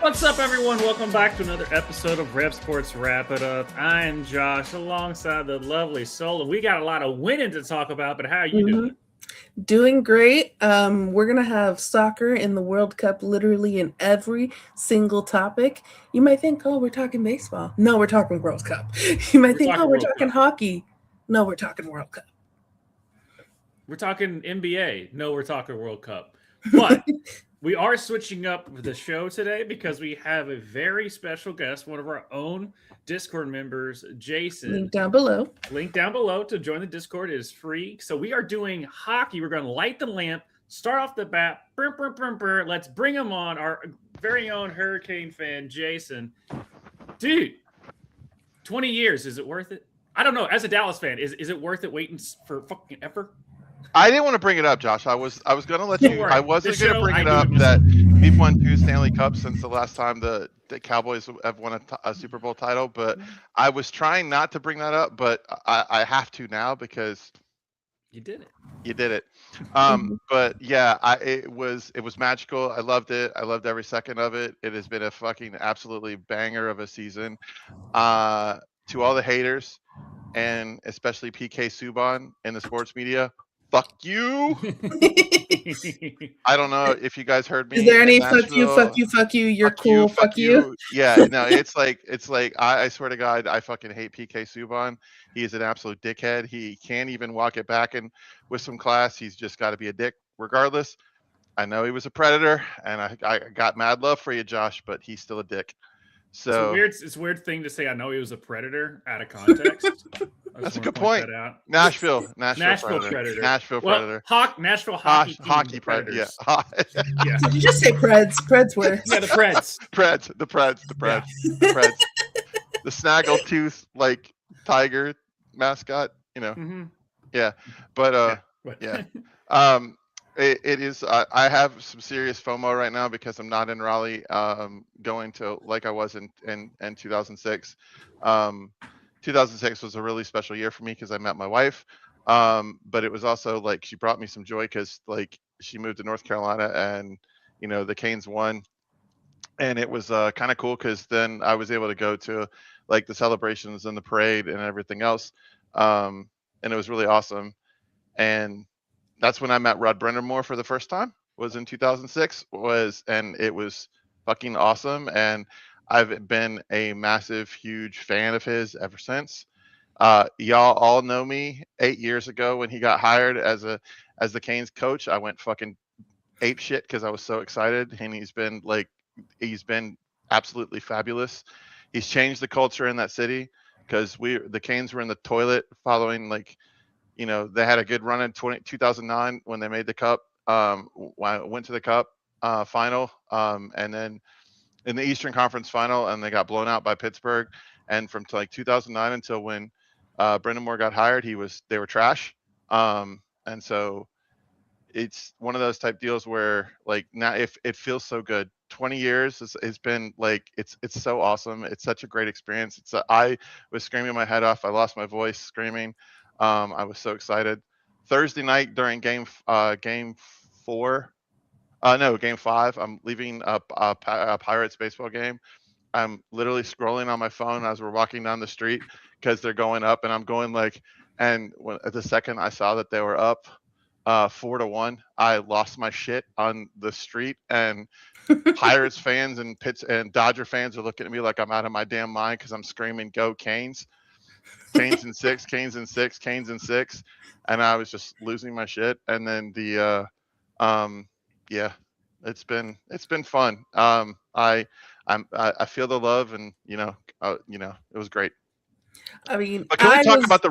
What's up, everyone? Welcome back to another episode of Rev Sports Wrap It Up. I am Josh, alongside the lovely Sola. We got a lot of winning to talk about, but how are you doing? Doing great. We're going to have soccer in the World Cup literally in every single topic. You might think, oh, we're talking baseball. No, we're talking World Cup. You might think, oh, we're talking hockey. No, we're talking World Cup. We're talking NBA. No, we're talking World Cup. But we are switching up the show today because we have a very special guest, one of our own Discord members, Jason. Link down below. Link down below to join the Discord is free. So we are doing hockey. We're going to light the lamp, start off the bat. Let's bring him on, our very own Hurricane fan, Jason. Dude, 20 years, is it worth it? I don't know. As a Dallas fan, is it worth it waiting for fucking ever? I didn't want to bring it up, Josh. I was going to let you. Worry. I wasn't going to bring it up that we've won 2 Stanley Cups since the last time the Cowboys have won a Super Bowl title. But I was trying not to bring that up, but I have to now because you did it. You did it. But yeah, it was magical. I loved it. I loved every second of it. It has been a fucking absolutely banger of a season. To all the haters, and especially PK Subban in the sports media. Fuck you. I don't know if you guys heard me. Is there any fuck you, you're cool, fuck you? Yeah, no, it's like I swear to God, I fucking hate PK Subban. He is an absolute dickhead. He can't even walk it back and with some class. He's just got to be a dick regardless. I know he was a predator, and I got mad love for you, Josh, but he's still a dick. So it's a weird thing to say. I know he was a predator out of context. That's a good point. Nashville predator. Nashville predator. Nashville hockey predator. Yeah. Yeah. Did you just say Preds? Preds were. Yeah, the Preds. The Preds. The snaggletooth like tiger mascot. You know. Mm-hmm. Yeah, but yeah. It is. I have some serious FOMO right now because I'm not in Raleigh. Going to like I was in 2006. 2006 was a really special year for me because I met my wife. But it was also like she brought me some joy because like she moved to North Carolina and the Canes won, and it was kind of cool because then I was able to go to like the celebrations and the parade and everything else, and it was really awesome. And that's when I met Rod Brind'Amour for the first time. Was in 2006. And it was fucking awesome. And I've been a massive, huge fan of his ever since. Y'all all know me 8 years ago when he got hired as the Canes coach. I went fucking ape shit because I was so excited, and he's been absolutely fabulous. He's changed the culture in that city because the Canes were in the toilet following they had a good run in 2009 when they made the cup. Went to the cup final, and then in the Eastern Conference final, and they got blown out by Pittsburgh. And from 2009 until when Brind'Amour got hired, they were trash. And so it's one of those type deals where now if it feels so good. 20 years has been it's so awesome. It's such a great experience. I was screaming my head off. I lost my voice screaming. I was so excited. Thursday night during game 4. Game 5. I'm leaving a Pirates baseball game. I'm literally scrolling on my phone as we're walking down the street because they're going up, and I'm going and at the second I saw that they were up 4-1, I lost my shit on the street, and Pirates fans and Dodger fans are looking at me like I'm out of my damn mind because I'm screaming, "Go Canes! Canes in 6, Canes in 6, Canes in 6," and I was just losing my shit. And then it's been fun. I feel the love, and it was great. I mean, but can we talk about the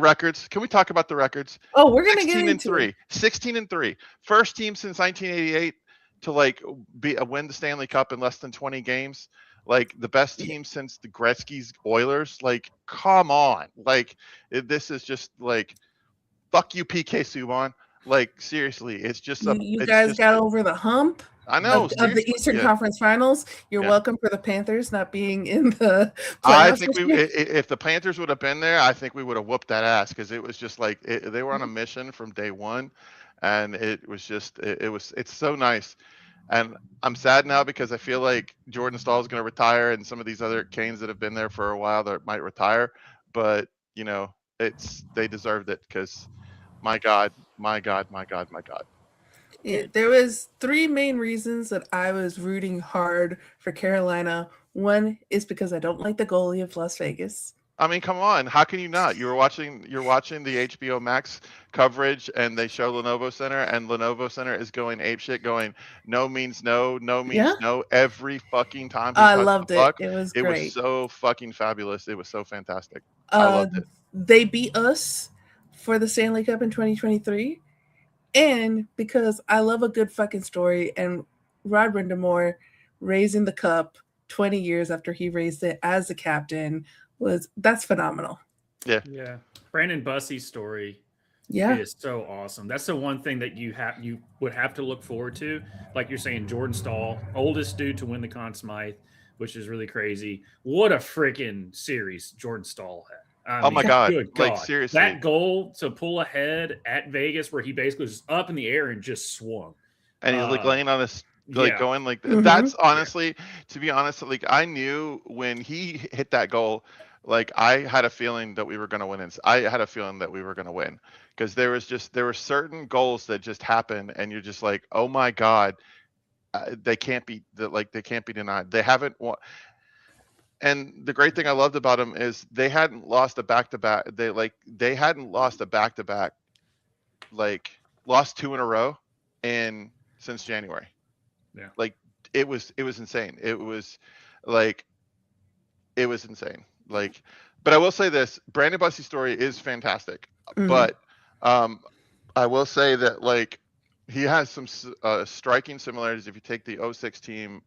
records? Oh, we're gonna get into 16-3. First team since 1988 to win the Stanley Cup in less than 20 games. The best team since the Gretzky's Oilers. Come on. This is just fuck you, PK Subban. Seriously, it's just you guys got over the hump. I know of the Eastern Conference Finals. You're welcome for the Panthers not being in the playoffs. I think if the Panthers would have been there, I think we would have whooped that ass because it was just they were on a mission from day one, and it was just it's so nice. And I'm sad now because I feel like Jordan Stahl is going to retire, and some of these other Canes that have been there for a while that might retire. But they deserved it because my God, my God, my God, my God. There was 3 main reasons that I was rooting hard for Carolina. One is because I don't like the goalie of Las Vegas. I mean, come on. How can you not? You're watching the HBO Max coverage, and they show Lenovo Center, and Lenovo Center is going apeshit, going no means no, no means no every fucking time he I touched loved the it. puck. It was It was great. so fucking fabulous. It was so fantastic. I loved it. They beat us for the Stanley Cup in 2023, and because I love a good fucking story, and Rod Brindamore raising the cup 20 years after he raised it as the captain that's phenomenal. Yeah. Brandon Bussey's story is so awesome. That's the one thing that you would have to look forward to. Like you're saying, Jordan Stahl, oldest dude to win the Conn Smythe, which is really crazy. What a freaking series Jordan Stahl had. Oh my God. Good God. Like, seriously. That goal to pull ahead at Vegas where he basically was up in the air and just swung. And he's like laying on his going like Mhm. that's honestly, to be honest, like I knew when he hit that goal, like I had a feeling that we were going to win. I had a feeling that we were going to win because there were certain goals that just happen, and you're just like, oh my God, they can't be denied. They haven't won. And the great thing I loved about them is they hadn't lost a back-to-back. They hadn't lost a back-to-back, like lost 2 in a row since January. Yeah. Like it was insane. It was insane. Like, but I will say this, Brandon Bussey's story is fantastic. Mhm. But I will say that like he has some striking similarities. If you take the 06 team,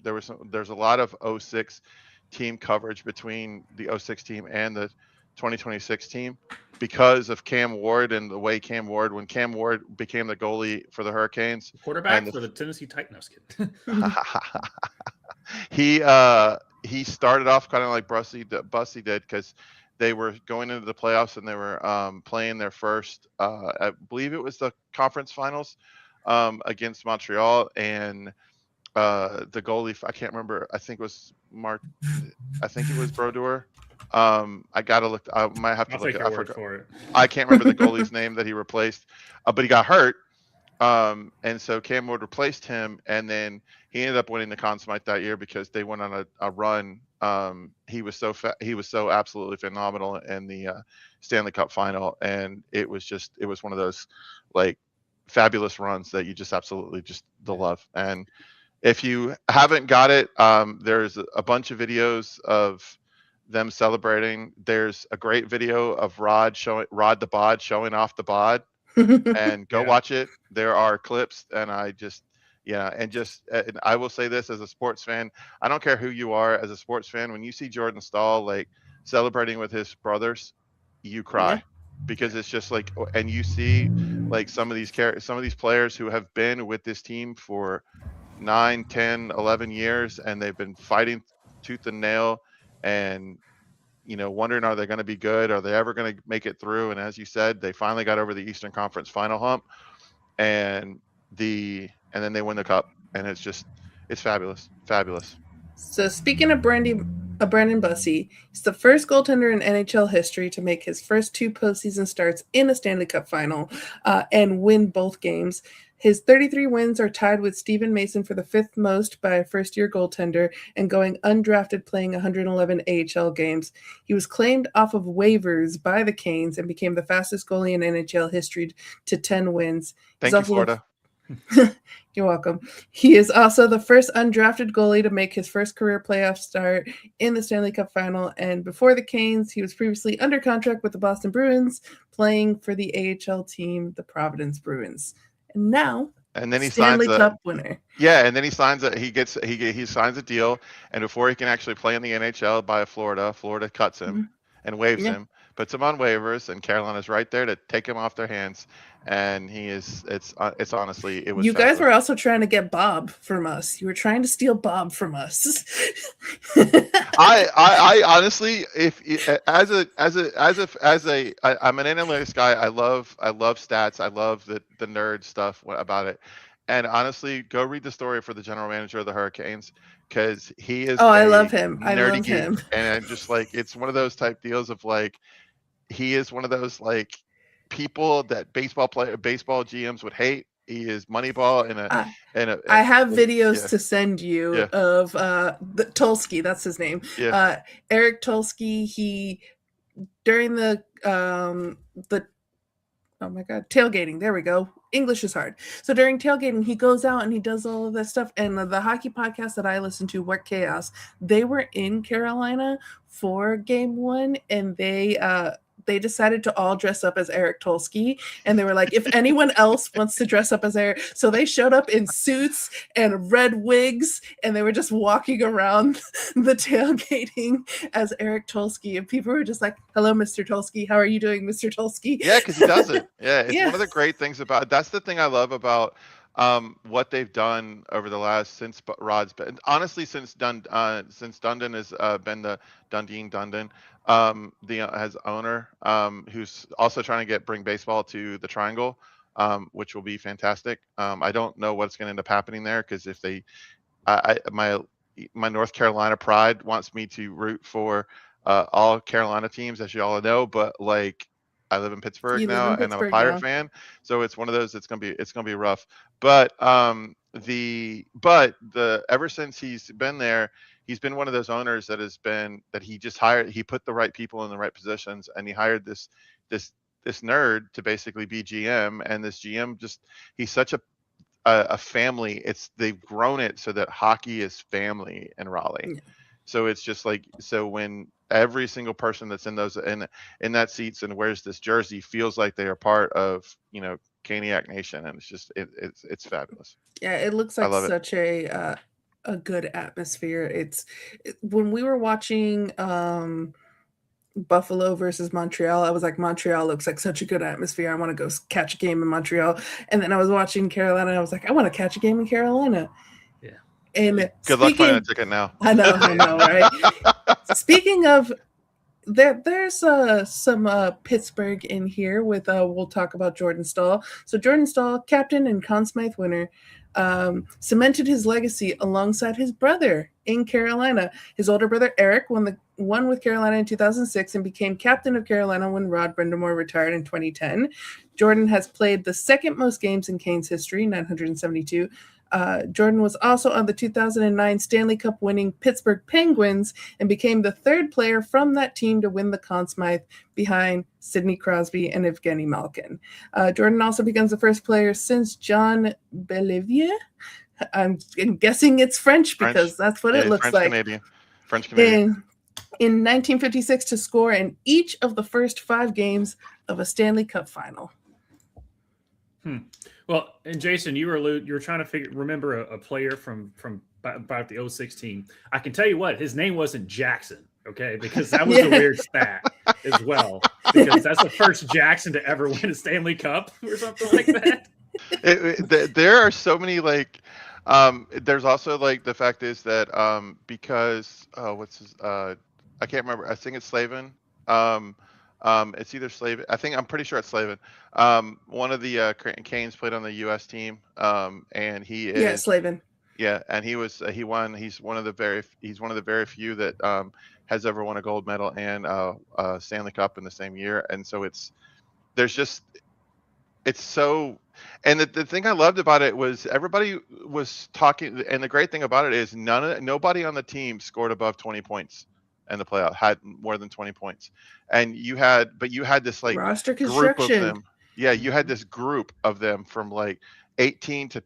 there's a lot of 06 team coverage between the 06 team and the 2026 team because of Cam Ward and the way when Cam Ward became the goalie for the Hurricanes, quarterback for the Tennessee Titans. He started off kind of like Bussey did because they were going into the playoffs and they were playing their first, I believe it was the conference finals against Montreal, and the goalie, I can't remember, I think it was Brodeur. I gotta look. I might have to look. I forgot. I can't remember the goalie's name that he replaced, but he got hurt. And so Cam Ward replaced him, and then he ended up winning the Conn Smythe that year because they went on a run. He was so absolutely phenomenal in the Stanley Cup final, and it was one of those like fabulous runs that you just absolutely just love. And if you haven't got it, there's a bunch of videos of them celebrating. There's a great video of Rod the bod showing off the bod, and go watch it. There are clips, and and I will say this as a sports fan, I don't care who you are as a sports fan, when you see Jordan Stahl like celebrating with his brothers, you cry because it's just like, and you see like some of these players who have been with this team for 9, 10, 11 years, and they've been fighting tooth and nail, and wondering, are they going to be good? Are they ever going to make it through? And as you said, they finally got over the Eastern Conference final hump, and then they win the cup, and it's fabulous. So speaking of Brandon Bussey, he's the first goaltender in NHL history to make his first 2 postseason starts in a Stanley Cup final and win both games. His 33 wins are tied with Stephen Mason for the 5th most by a first-year goaltender, and going undrafted, playing 111 AHL games. He was claimed off of waivers by the Canes and became the fastest goalie in NHL history to 10 wins. Thank you, Florida. You're welcome. He is also the first undrafted goalie to make his first career playoff start in the Stanley Cup final. And before the Canes, he was previously under contract with the Boston Bruins, playing for the AHL team, the Providence Bruins. And now, and then he Stanley Cup winner. Yeah, and then he signs he signs a deal, and before he can actually play in the NHL by Florida cuts him and waives him, puts him on waivers, and Carolina's right there to take him off their hands. And it's honestly, it was. You guys were also trying to get Bob from us. You were trying to steal Bob from us. I honestly, I'm an analytics guy. I love stats. I love the nerd stuff about it. And honestly, go read the story for the general manager of the Hurricanes, because he is I a love him. I nerdy love geek, him. and I'm just like, it's one of those type deals of like, he is one of those like people that baseball GMs would hate. He is Moneyball I have videos yeah, to send you yeah, of Tulsky, that's his name. yeah. Eric Tulsky, he during the oh my god, tailgating, there we go. English is hard. So during tailgating, he goes out and he does all of that stuff. And the hockey podcast that I listen to, What Chaos, they were in Carolina for game 1, and they decided to all dress up as Eric Tulsky, and they were like, if anyone else wants to dress up as Eric, so they showed up in suits and red wigs, and they were just walking around the tailgating as Eric Tulsky, and people were just like, hello, Mr. Tulsky, how are you doing, Mr. Tulsky? Yeah, because he does it. Yeah, it's Yeah. one of the great things about, that's the thing I love about what they've done over the last, since Rod's been, honestly, since Dundon has been the Dundon, the as owner, who's also trying to bring baseball to the Triangle, which will be fantastic. I don't know what's going to end up happening there, because if they, my North Carolina pride wants me to root for all Carolina teams, as you all know, but like, I live in Pittsburgh You live now, in and I'm a Pittsburgh Pirate now. fan, so it's one of those. It's gonna be rough. But ever since he's been there, he's been one of those owners that he just hired. He put the right people in the right positions, and he hired this nerd to basically be GM. And this GM he's such a family. They've grown it so that hockey is family in Raleigh. Yeah. So it's just like, so when every single person that's in that seats and wears this jersey feels like they are part of, Caniac Nation, and it's just it's fabulous. Yeah, it looks I like love it. such a good atmosphere. When we were watching Buffalo versus Montreal, I was like, Montreal looks like such a good atmosphere. I want to go catch a game in Montreal. And then I was watching Carolina, and I was like, I want to catch a game in Carolina. Yeah. And good luck finding a ticket now. I know, right? Speaking of, there's some Pittsburgh in here with we'll talk about Jordan Staal. So Jordan Staal, captain and Conn Smythe winner, cemented his legacy alongside his brother in Carolina. His older brother Eric won with Carolina in 2006 and became captain of Carolina when Rod Brindamore retired in 2010. Jordan has played the second most games in Canes history, 972. Jordan was also on the 2009 Stanley Cup winning Pittsburgh Penguins and became the third player from that team to win the Conn Smythe, behind Sidney Crosby and Evgeny Malkin. Jordan also becomes the first player since John Belivier. I'm guessing it's French because that's what it looks like. French Canadian. In 1956 to score in each of the first 5 games of a Stanley Cup final. Well, and Jason, you were trying to remember a player from about the 06 team. I can tell you what, his name wasn't Jackson, okay? Because that was a weird stat as well. Because that's the first Jackson to ever win a Stanley Cup or something like that. There are so many there's also the fact is that because what's his I can't remember. I think it's Slavin. It's either Slavin. I'm pretty sure it's Slavin. One of the Canes played on the U.S. team, and he is Slavin. Yeah, and he won. He's one of the very few that has ever won a gold medal and a Stanley Cup in the same year. And so and the thing I loved about it was everybody was talking, and the great thing about it is nobody on the team scored above 20 points in the playoff, had more than 20 points. And you had this roster group of construction. them. Yeah, you had this group of them from 18 to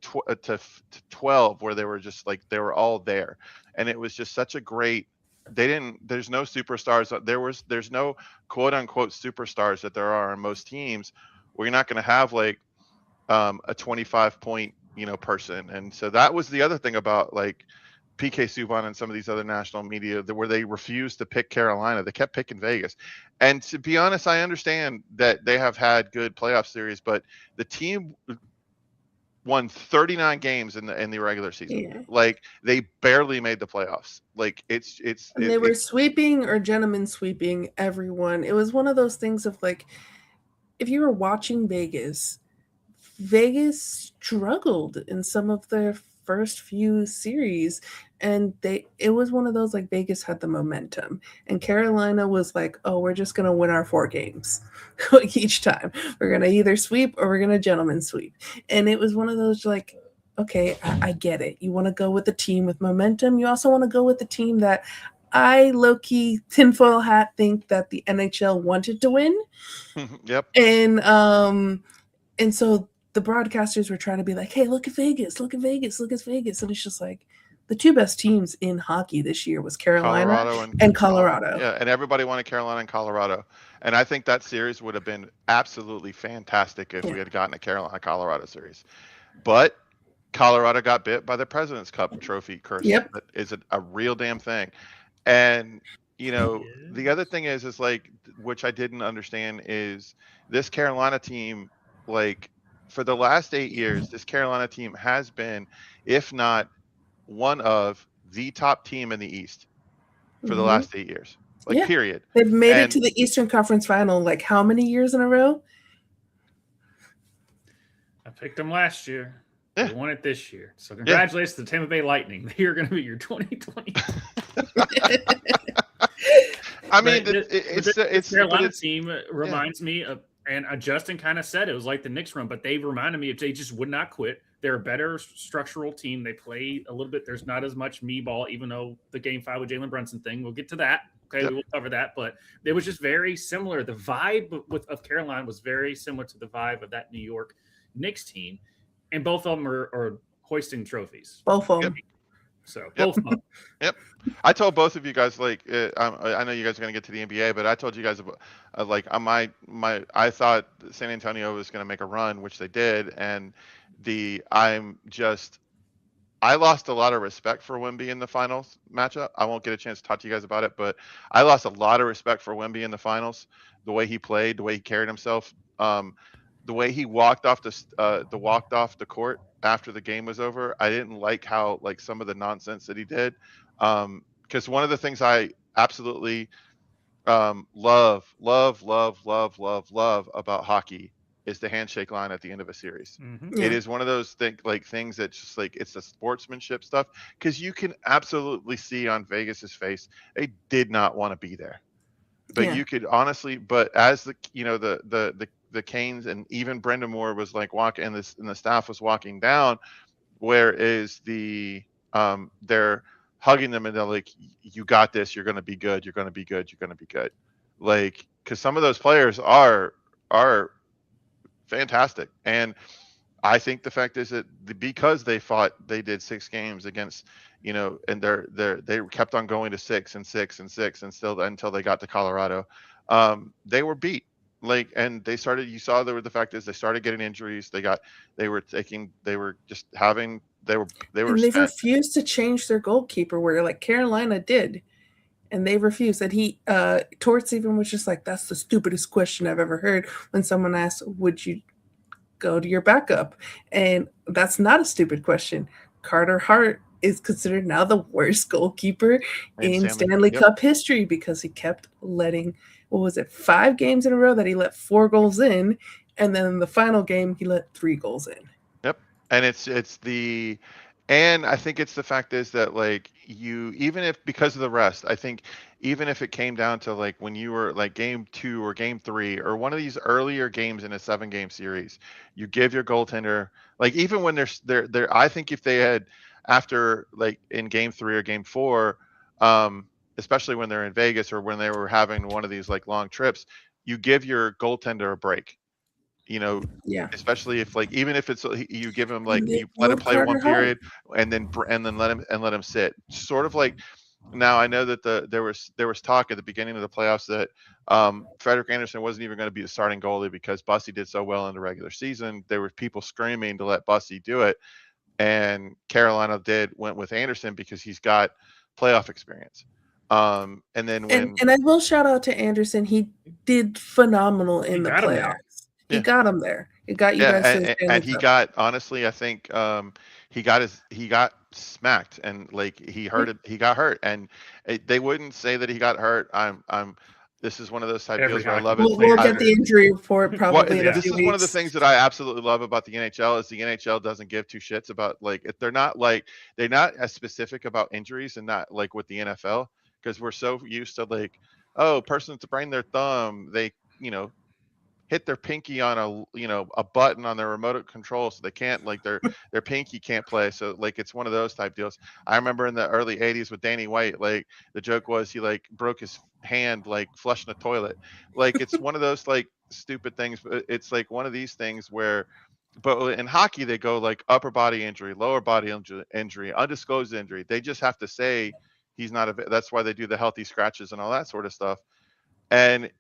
12 where they were just they were all there. And it was just such a great, there's no superstars. There's no quote unquote superstars that there are on most teams. We're not going to have a 25 point, person. And so that was the other thing about PK Subban and some of these other national media where they refused to pick Carolina. They kept picking Vegas. And to be honest, I understand that they have had good playoff series, but the team won 39 games in the regular season. Yeah. They barely made the playoffs. They were sweeping or gentlemen sweeping everyone. It was one of those things of if you were watching Vegas, Vegas struggled in some of their first few series, and it was one of those, like, Vegas had the momentum, and Carolina was like, oh, we're just gonna win our 4 games like each time. We're gonna either sweep or we're gonna gentleman sweep. And it was one of those, like, okay, I get it. You want to go with the team with momentum. You also want to go with the team that I low-key tinfoil hat think that the NHL wanted to win. Yep. And so the broadcasters were trying to be like, hey, look at Vegas, look at Vegas, look at Vegas. And it's just like, the 2 best teams in hockey this year was Carolina and Colorado. Yeah, and everybody wanted Carolina and Colorado. And I think that series would have been absolutely fantastic if we had gotten a Carolina-Colorado series. But Colorado got bit by the President's Cup trophy curse. Yep. That is a real damn thing. And, you know, the other thing is like, which I didn't understand, is this Carolina team, like, for the last 8 years, this Carolina team has been, if not one of the top team in the East for the last 8 years. Like, period. They've made it to the Eastern Conference Final, like, how many years in a row? I picked them last year. They won it this year. So congratulations to the Tampa Bay Lightning. They are going to be your 2020. I mean, it's Carolina team reminds me of, and Justin kind of said it was like the Knicks run, but they reminded me of, they just would not quit. They're a better structural team. They play a little bit. There's not as much me ball, even though the Game 5 with Jalen Brunson thing, we'll get to that. Okay, we will cover that. But it was just very similar. The vibe of Carolina was very similar to the vibe of that New York Knicks team. And both of them are hoisting trophies. Both of them. So both of them. Yep. I told both of you guys, like, I know you guys are going to get to the NBA, but I told you guys, like, I thought San Antonio was going to make a run, which they did. And I lost a lot of respect for Wemby in the finals matchup. I won't get a chance to talk to you guys about it, but I lost a lot of respect for Wemby in the finals. The way he played, the way he carried himself, the way he walked off the court after the game was over. I didn't like how, like, some of the nonsense that he did. Because one of the things I absolutely love about hockey is the handshake line at the end of a series. Mm-hmm. It is one of those things that just, like, it's the sportsmanship stuff, because you can absolutely see on Vegas's face they did not want to be there. But you could honestly, but as the Canes and even Brendan Moore was like walking, and the staff was walking down, where is they're hugging them and they're like, you got this, you're going to be good, you're going to be good, you're going to be good. Like, because some of those players are fantastic. And I think the fact is that because they did 6 games against, and they kept on going to 6 and 6 and 6 and still until they got to Colorado, they were beat. Like, and they started getting injuries. They refused to change their goalkeeper, where, like, Carolina did, and they refused. And Torts even was just like, that's the stupidest question I've ever heard, when someone asked, would you go to your backup? And that's not a stupid question. Carter Hart is considered now the worst goalkeeper in Stanley Cup history, because he kept letting, 5 games in a row that he let 4 goals in, and then in the final game he let 3 goals in. Yep. And and I think it's the fact is that, like, even if, because of the rest, I think even if it came down to, like, when you were like game 2 or game 3 or one of these earlier games in a 7-game series, you give your goaltender, like, even when they're I think if they had, after, like, in game 3 or game 4, especially when they're in Vegas or when they were having one of these, like, long trips, you give your goaltender a break. Especially if, like, even if it's, you give him, like, you let him play 1 period and then let him sit. Sort of like, now I know that there was talk at the beginning of the playoffs that Frederik Andersen wasn't even going to be the starting goalie because Bussy did so well in the regular season. There were people screaming to let Bussy do it, and Carolina went with Andersen because he's got playoff experience. And then and I will shout out to Andersen. He did phenomenal in the playoffs. He got him there. He got you guys. And he got, honestly, I think he got smacked, and, like, he got hurt, and they wouldn't say that he got hurt. This is one of those type Every deals where I hockey love it. We'll get the injury report probably in a This few is one of the weeks. things that I absolutely love about the NHL is the NHL doesn't give two shits about like if they're not as specific about injuries and not like with the NFL because we're so used to like, oh, person sprained their thumb, they hit their pinky on a button on their remote control so they can't like their pinky can't play, so like it's one of those type deals. I remember in the early 80s with Danny White, like the joke was he like broke his hand like flushing a toilet. Like it's one of those like stupid things, but it's like one of these things where but in hockey they go like upper body injury, lower body injury, undisclosed injury. They just have to say he's not that's why they do the healthy scratches and all that sort of stuff. And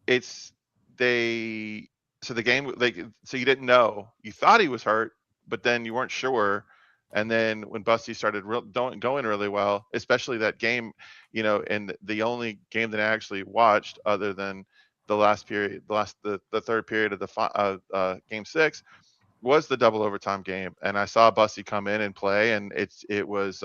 it's so the game like so you didn't know, you thought he was hurt but then you weren't sure, and then when Busty started going really well, especially that game, and the only game that I actually watched other than the last period, the third period of the game 6 was the double overtime game, and I saw Busty come in and play, and it was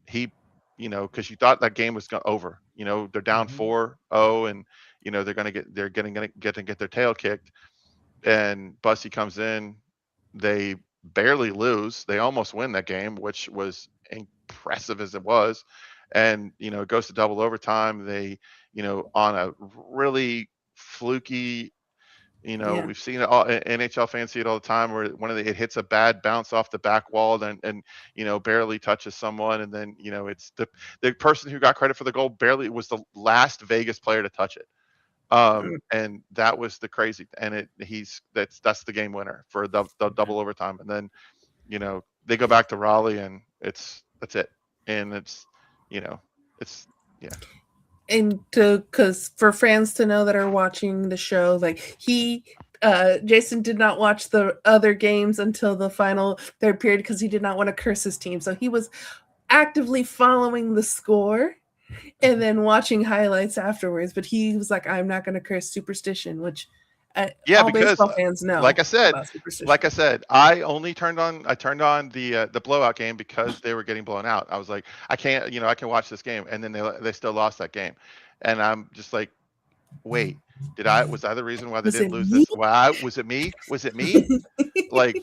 he because you thought that game was over. They're down 4-0 and they're going to get their tail kicked, and Bussy comes in, they barely lose, they almost win that game, which was impressive as it was, and it goes to double overtime. They on a really fluky, we've seen it all. NHL fans see it all the time where it hits a bad bounce off the back wall and barely touches someone. And then, it's the person who got credit for the goal barely was the last Vegas player to touch it. And that was the crazy, and that's the game winner for the double overtime. And then, they go back to Raleigh and that's it. And it's, yeah. And because for fans to know that are watching the show, like Jason did not watch the other games until the final third period because he did not want to curse his team. So he was actively following the score and then watching highlights afterwards. But he was like, I'm not going to curse superstition, which all baseball fans know. Like I said, I turned on the blowout game because they were getting blown out. I was like, I can't, I can watch this game, and then they still lost that game, and I'm just like, wait, was I the reason why they didn't lose this? Why was it me? Was it me? Like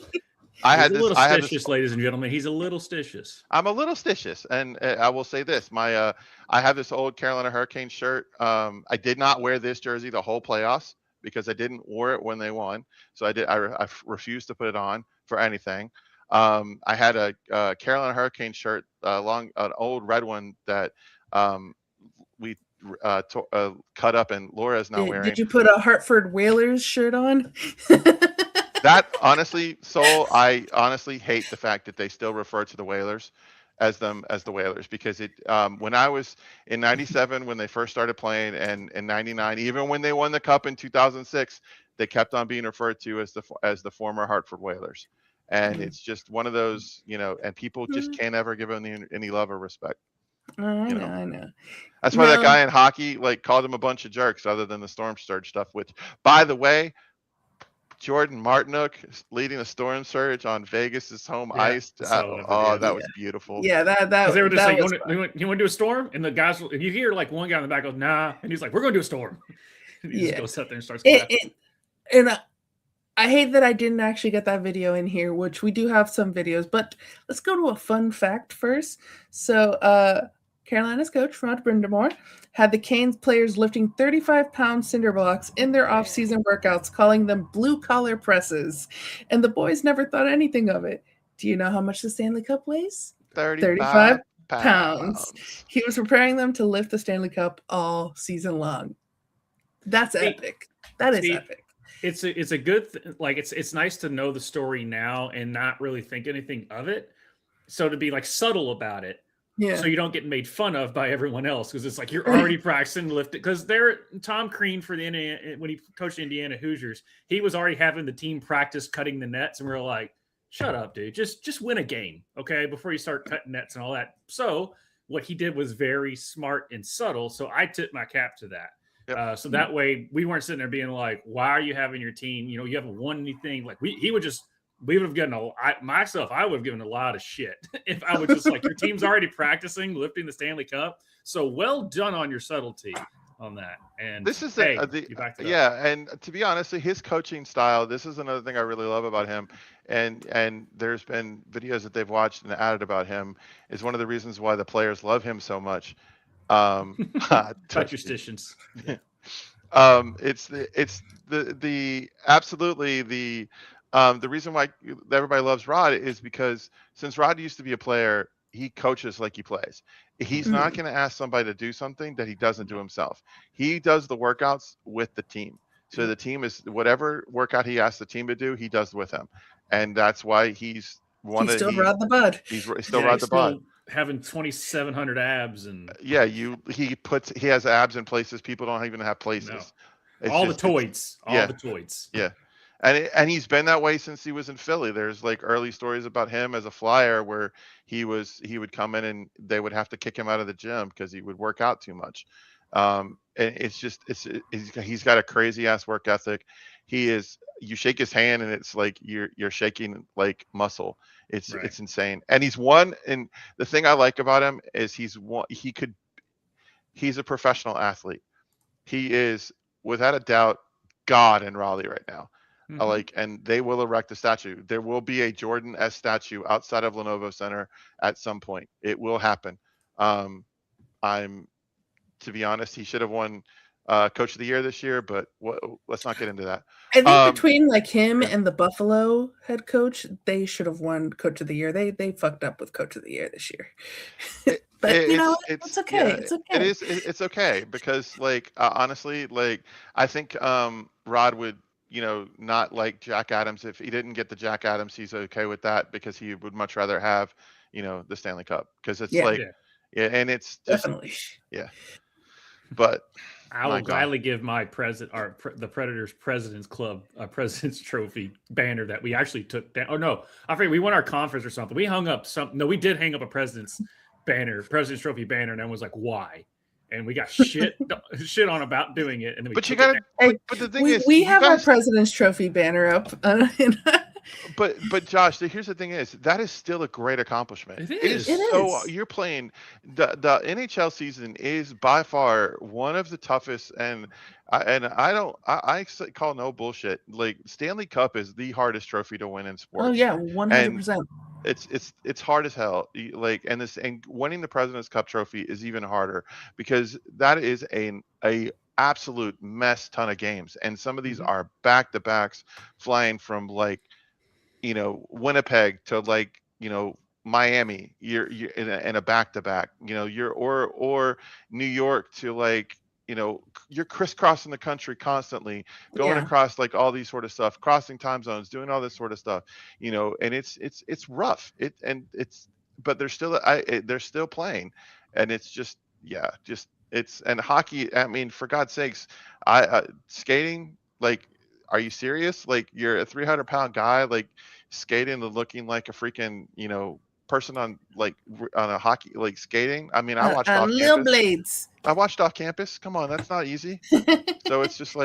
He's a little stitious, ladies and gentlemen. He's a little stitious. I'm a little stitious, and I will say this: I have this old Carolina Hurricanes shirt. I did not wear this jersey the whole playoffs, because I didn't wear it when they won. So I refused to put it on for anything. I had a Carolina Hurricane shirt, an old red one that we cut up, and Laura's now wearing. Did you put a Hartford Whalers shirt on? That honestly, I honestly hate the fact that they still refer to the Whalers as the Whalers, because when I was in 97 when they first started playing, and in 99, even when they won the cup in 2006, they kept on being referred to as the former Hartford Whalers. And it's just one of those, and people just can't ever give them any love or respect. I know. That's why that guy in hockey called him a bunch of jerks, other than the Storm Surge stuff, which, by the way, Jordan Martinook leading a Storm Surge on Vegas's home ice. That was beautiful. Yeah, that they were just like, you want to do a storm? And the guys, you hear like one guy in the back goes, nah, and he's like, we're going to do a storm. And he just goes up there and starts clapping. And I hate that I didn't actually get that video in here, which we do have some videos, but let's go to a fun fact first. So Carolina's coach, Rod Brindamore, had the Canes players lifting 35-pound cinder blocks in their off-season workouts, calling them blue-collar presses. And the boys never thought anything of it. Do you know how much the Stanley Cup weighs? 35 pounds. He was preparing them to lift the Stanley Cup all season long. That's epic. That is epic. It's a good it's nice to know the story now and not really think anything of it. So to be like subtle about it. Yeah. So you don't get made fun of by everyone else, because it's like you're already practicing lifting. Because Tom Crean for the Indiana, when he coached Indiana Hoosiers, he was already having the team practice cutting the nets, and we were like, "Shut up, dude! Just win a game, okay? Before you start cutting nets and all that." So what he did was very smart and subtle. So I tip my cap to that. Yep. So that way we weren't sitting there being like, "Why are you having your team? You haven't won anything." Like we would have given I would have given a lot of shit if I was just like, your team's already practicing lifting the Stanley Cup. So well done on your subtlety. on that. And This is hey, the you backed it up. yeah, and to be honest, his coaching style. This is another thing I really love about him, and there's been videos that they've watched and added about him. Is one of the reasons why the players love him so much. Statisticians. Yeah. It's the absolutely the reason why everybody loves Rod is because since Rod used to be a player, he coaches like he plays. He's not going to ask somebody to do something that he doesn't do himself. He does the workouts with the team. So the team is whatever workout he asks the team to do, he does with them, and that's why he's one He's of still Rod the Bud. He's still Rod the Bud. Having 2,700 abs and he has abs in places people don't even have places. No. All the toys. Yeah. And he's been that way since he was in Philly. There's like early stories about him as a flyer where he would come in and they would have to kick him out of the gym because he would work out too much. And he's got a crazy ass work ethic. You shake his hand and it's like you're shaking like muscle. It's insane. And and the thing I like about him is he's a professional athlete. He is without a doubt God in Raleigh right now. And they will erect a statue. There will be a Jordan S statue outside of Lenovo Center at some point. It will happen. To be honest, he should have won Coach of the Year this year, but let's not get into that. I think between like him and the Buffalo head coach, they should have won Coach of the Year. They fucked up with Coach of the Year this year. But it's okay. Yeah, it's okay. It's okay because honestly, I think Rod would not like Jack Adams. If he didn't get the Jack Adams, he's okay with that because he would much rather have the Stanley Cup because it's and it's just, definitely but I will gladly give my the Predators President's Club President's Trophy banner that we actually took down. Oh no, I forget, we won our conference or something. We hung up we did hang up a President's President's Trophy banner, and everyone was like, why? And we got shit on about doing it. And then but you got to. But the thing is, we have our President's Trophy banner up. But Josh, here's the thing: that is still a great accomplishment. It is. You're playing the NHL season is by far one of the toughest, and I call no bullshit. Like Stanley Cup is the hardest trophy to win in sports. Oh yeah, 100%. It's hard as hell. And winning the President's Cup trophy is even harder because that is a absolute mess ton of games, and some of these are back to backs flying from Winnipeg to Miami. You're in a back to back. Or New York to you're crisscrossing the country constantly, going across all these sort of stuff, crossing time zones, doing all this sort of stuff. And it's rough. But they're still playing, and it's just and hockey. I mean, for God's sakes, skating. Are you serious? You're a 300-pound guy, skating and looking like a freaking, person on a hockey, skating. I mean, I watched off campus. Blades. I watched off campus. Come on, that's not easy. So it's just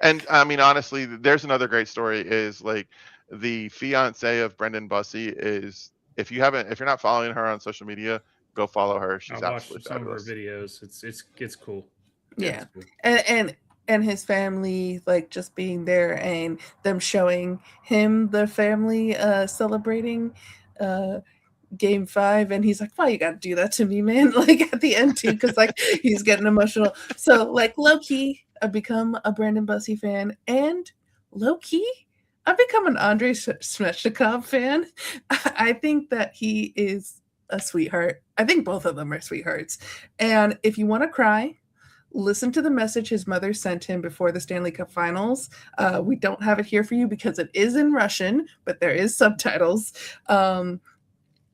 and I mean, honestly, there's another great story is the fiance of Brendan Bussey is, if you're not following her on social media, go follow her. She's absolutely fabulous. Some of her videos. It's cool. Yeah. It's cool. And his family, just being there and them showing him the family celebrating Game 5, and he's like, "Why you gotta do that to me, man?" At the end too, because he's getting emotional. So low key, I've become a Brandon Bussey fan, and low key, I've become an Andrei Svechnikov fan. I think that he is a sweetheart. I think both of them are sweethearts. And if you want to cry, listen to the message his mother sent him before the Stanley Cup Finals. We don't have it here for you because it is in Russian, but there is subtitles.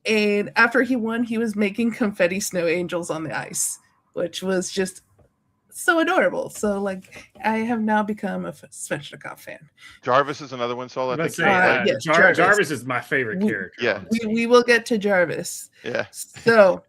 And after he won, he was making confetti snow angels on the ice, which was just so adorable. So I have now become a Svechnikov fan. Jarvis is another one, so I think. Yes, Jarvis is my favorite character. Yeah, we will get to Jarvis. Yeah. So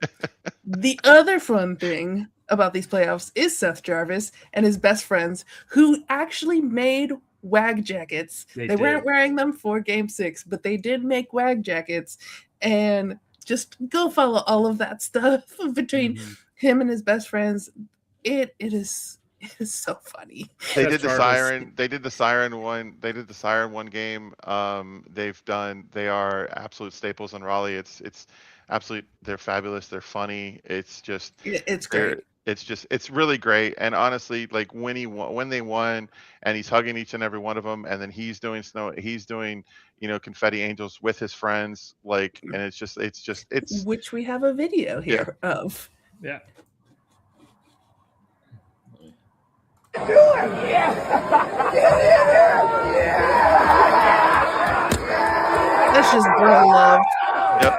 the other fun thing about these playoffs is Seth Jarvis and his best friends, who actually made WAG jackets. They weren't wearing them for Game 6, but they did make WAG jackets. And just go follow all of that stuff between him and his best friends. It is so funny. They did the siren. They did the siren one. They did the siren one game. They are absolute staples in Raleigh. It's absolute. They're fabulous. They're funny. It's great. It's really great. And honestly, like when they won, and he's hugging each and every one of them, and then he's doing confetti angels with his friends, like, and it's which we have a video here of. Yeah. That's just girl love. Yep.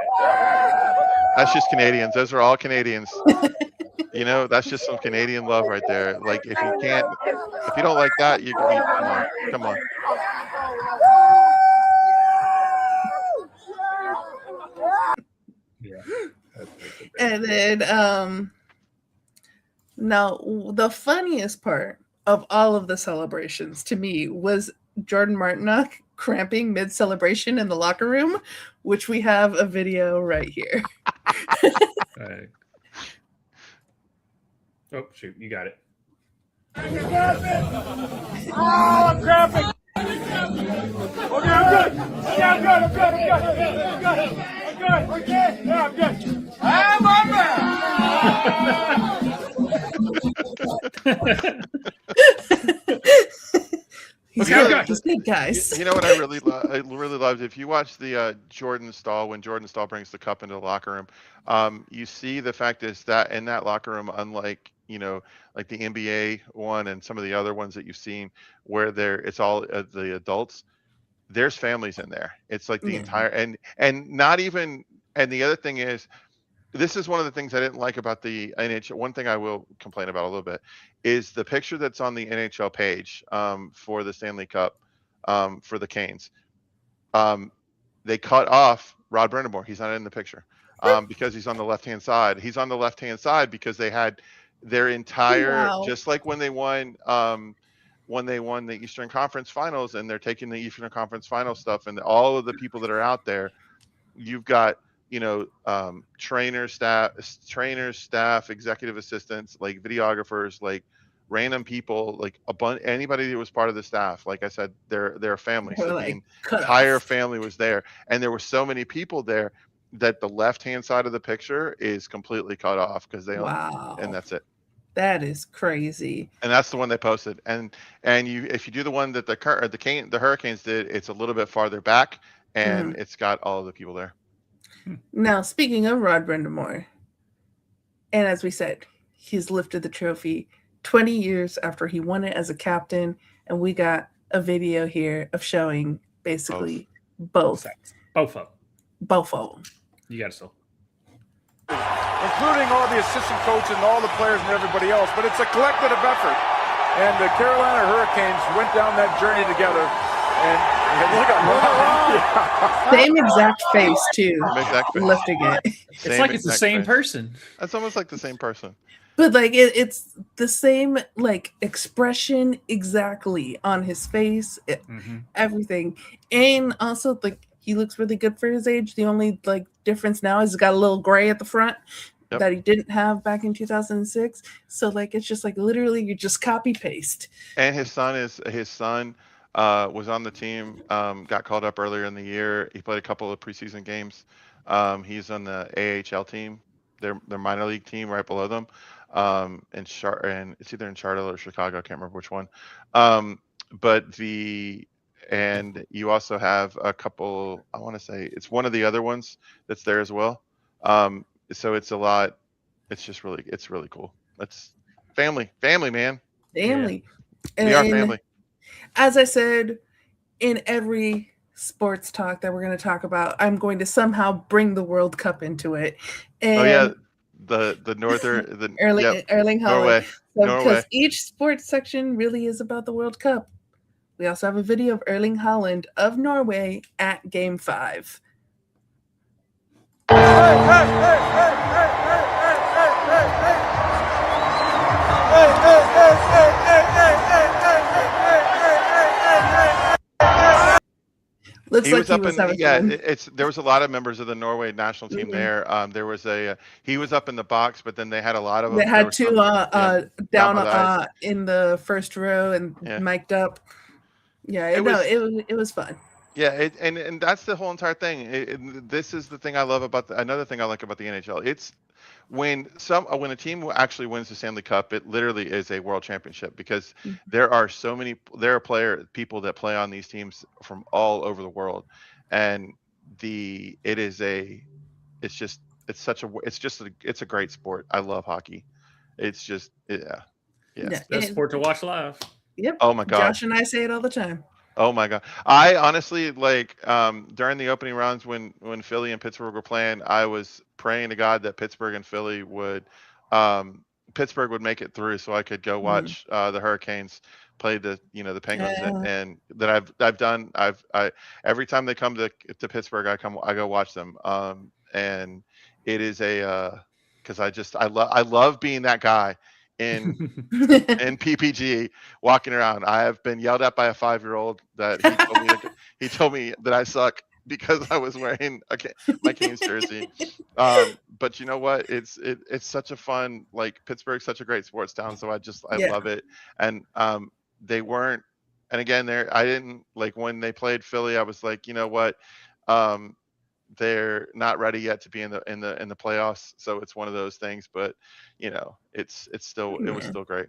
That's just Canadians. Those are all Canadians. That's just some Canadian love right there. Like if you don't like that, you come on. Yeah. And then now the funniest part of all of the celebrations to me was Jordan Martinock cramping mid-celebration in the locker room, which we have a video right here. Oh, shoot. You got it. Oh, I'm cramping. Okay, I'm good. Yeah, I'm good. Yeah, I'm good. I'm He's good, guys. You know what I really loved? If you watch the Jordan Stahl, when Jordan Stahl brings the cup into the locker room, you see the fact is that in that locker room, unlike like the NBA one and some of the other ones that you've seen, where it's all the adults, there's families in there. It's like the entire and not even. And the other thing is, this is one of the things I didn't like about the NHL. One thing I will complain about a little bit is the picture that's on the NHL page for the Stanley Cup for the Canes. They cut off Rod Brindamore. He's not in the picture because he's on the left-hand side. He's on the left-hand side because they had their entire, just like when they won the Eastern Conference Finals, and they're taking the Eastern Conference Finals stuff, and all of the people that are out there, you've got trainers, staff, executive assistants, like videographers, like random people, like anybody that was part of the staff. Like I said, they're a family. So the entire family was there, and there were so many people there that the left-hand side of the picture is completely cut off because they and that's it. That is crazy. And that's the one they posted. And if you do the one that the Hurricanes did, it's a little bit farther back, and it's got all of the people there. Now, speaking of Rod Brindamore, and as we said, he's lifted the trophy 20 years after he won it as a captain, and we got a video here of showing basically both of them. You got to still. Including all the assistant coaches and all the players and everybody else, but it's a collective effort. And the Carolina Hurricanes went down that journey together. And look at same exact face too. Lifting it. It's like it's the same person. It's almost like the same person. But like it's the same like expression exactly on his face, everything, and also like he looks really good for his age. The only like difference now is he's got a little gray at the front that he didn't have back in 2006. So like it's just like literally you just copy paste. And his son was on the team, got called up earlier in the year. He played a couple of preseason games. He's on the AHL team, their minor league team right below them. And it's either in Charlotte or Chicago. I can't remember which one. And you also have a couple, I want to say it's one of the other ones that's there as well. So it's a lot. It's really cool. It's family, man. Family. Yeah. We are family. As I said, in every sports talk that we're going to talk about, I'm going to somehow bring the World Cup into it. And the northern Erling Haaland. Norway. Because each sports section really is about the World Cup. We also have a video of Erling Haaland of Norway at Game 5. Looks He like was he up was in having fun. there was a lot of members of the Norway national team Mhm. there. There was he was up in the box, but then they had a lot of They them. There had was two some, down down by the ice. in the first row and Yeah. mic'd up. Yeah, It was it was fun. Yeah, and that's the whole entire thing. This is the thing I love about another thing I like about the NHL. It's when a team actually wins the Stanley Cup, it literally is a world championship because Mhm. there are people that play on these teams from all over the world, and it's a great sport. I love hockey. It's just yeah. Yeah, Best sport to watch live. Yep. Oh my God. Josh and I say it all the time. Oh my God. I honestly during the opening rounds when Philly and Pittsburgh were playing, I was praying to God that Pittsburgh and Philly would Pittsburgh would make it through so I could go watch the Hurricanes play the Penguins and that I've done I every time they come to Pittsburgh I go watch them. And it is because I love being that guy in PPG walking around. I have been yelled at by a 5-year-old that he told me that I suck because I was wearing my Canes jersey. But you know what? It's such a fun, Pittsburgh's such a great sports town, so I love it. And they weren't, and again, I didn't when they played Philly. I was like, you know what? They're not ready yet to be in the playoffs, so it's one of those things. But it was still great.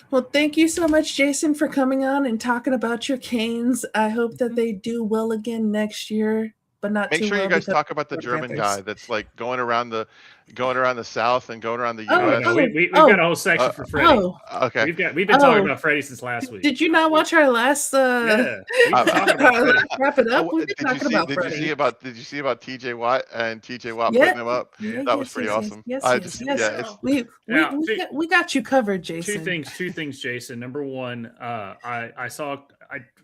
Well, thank you so much, Jason, for coming on and talking about your Canes. I hope that they do well again next year, but not Make too sure well. you guys talk about the German guy that's going around the South and going around the U.S. No, we've got a whole section for Freddie. Okay. We've been talking about Freddie since last week. Did you not watch our last? Yeah, we've been talking about Freddie. Wrap it up. We've been talking about Freddie. Did you see about TJ Watt and TJ Watt putting him up? That was pretty awesome. Yes. We got you covered, Jason. Two things, Jason. Number one, I saw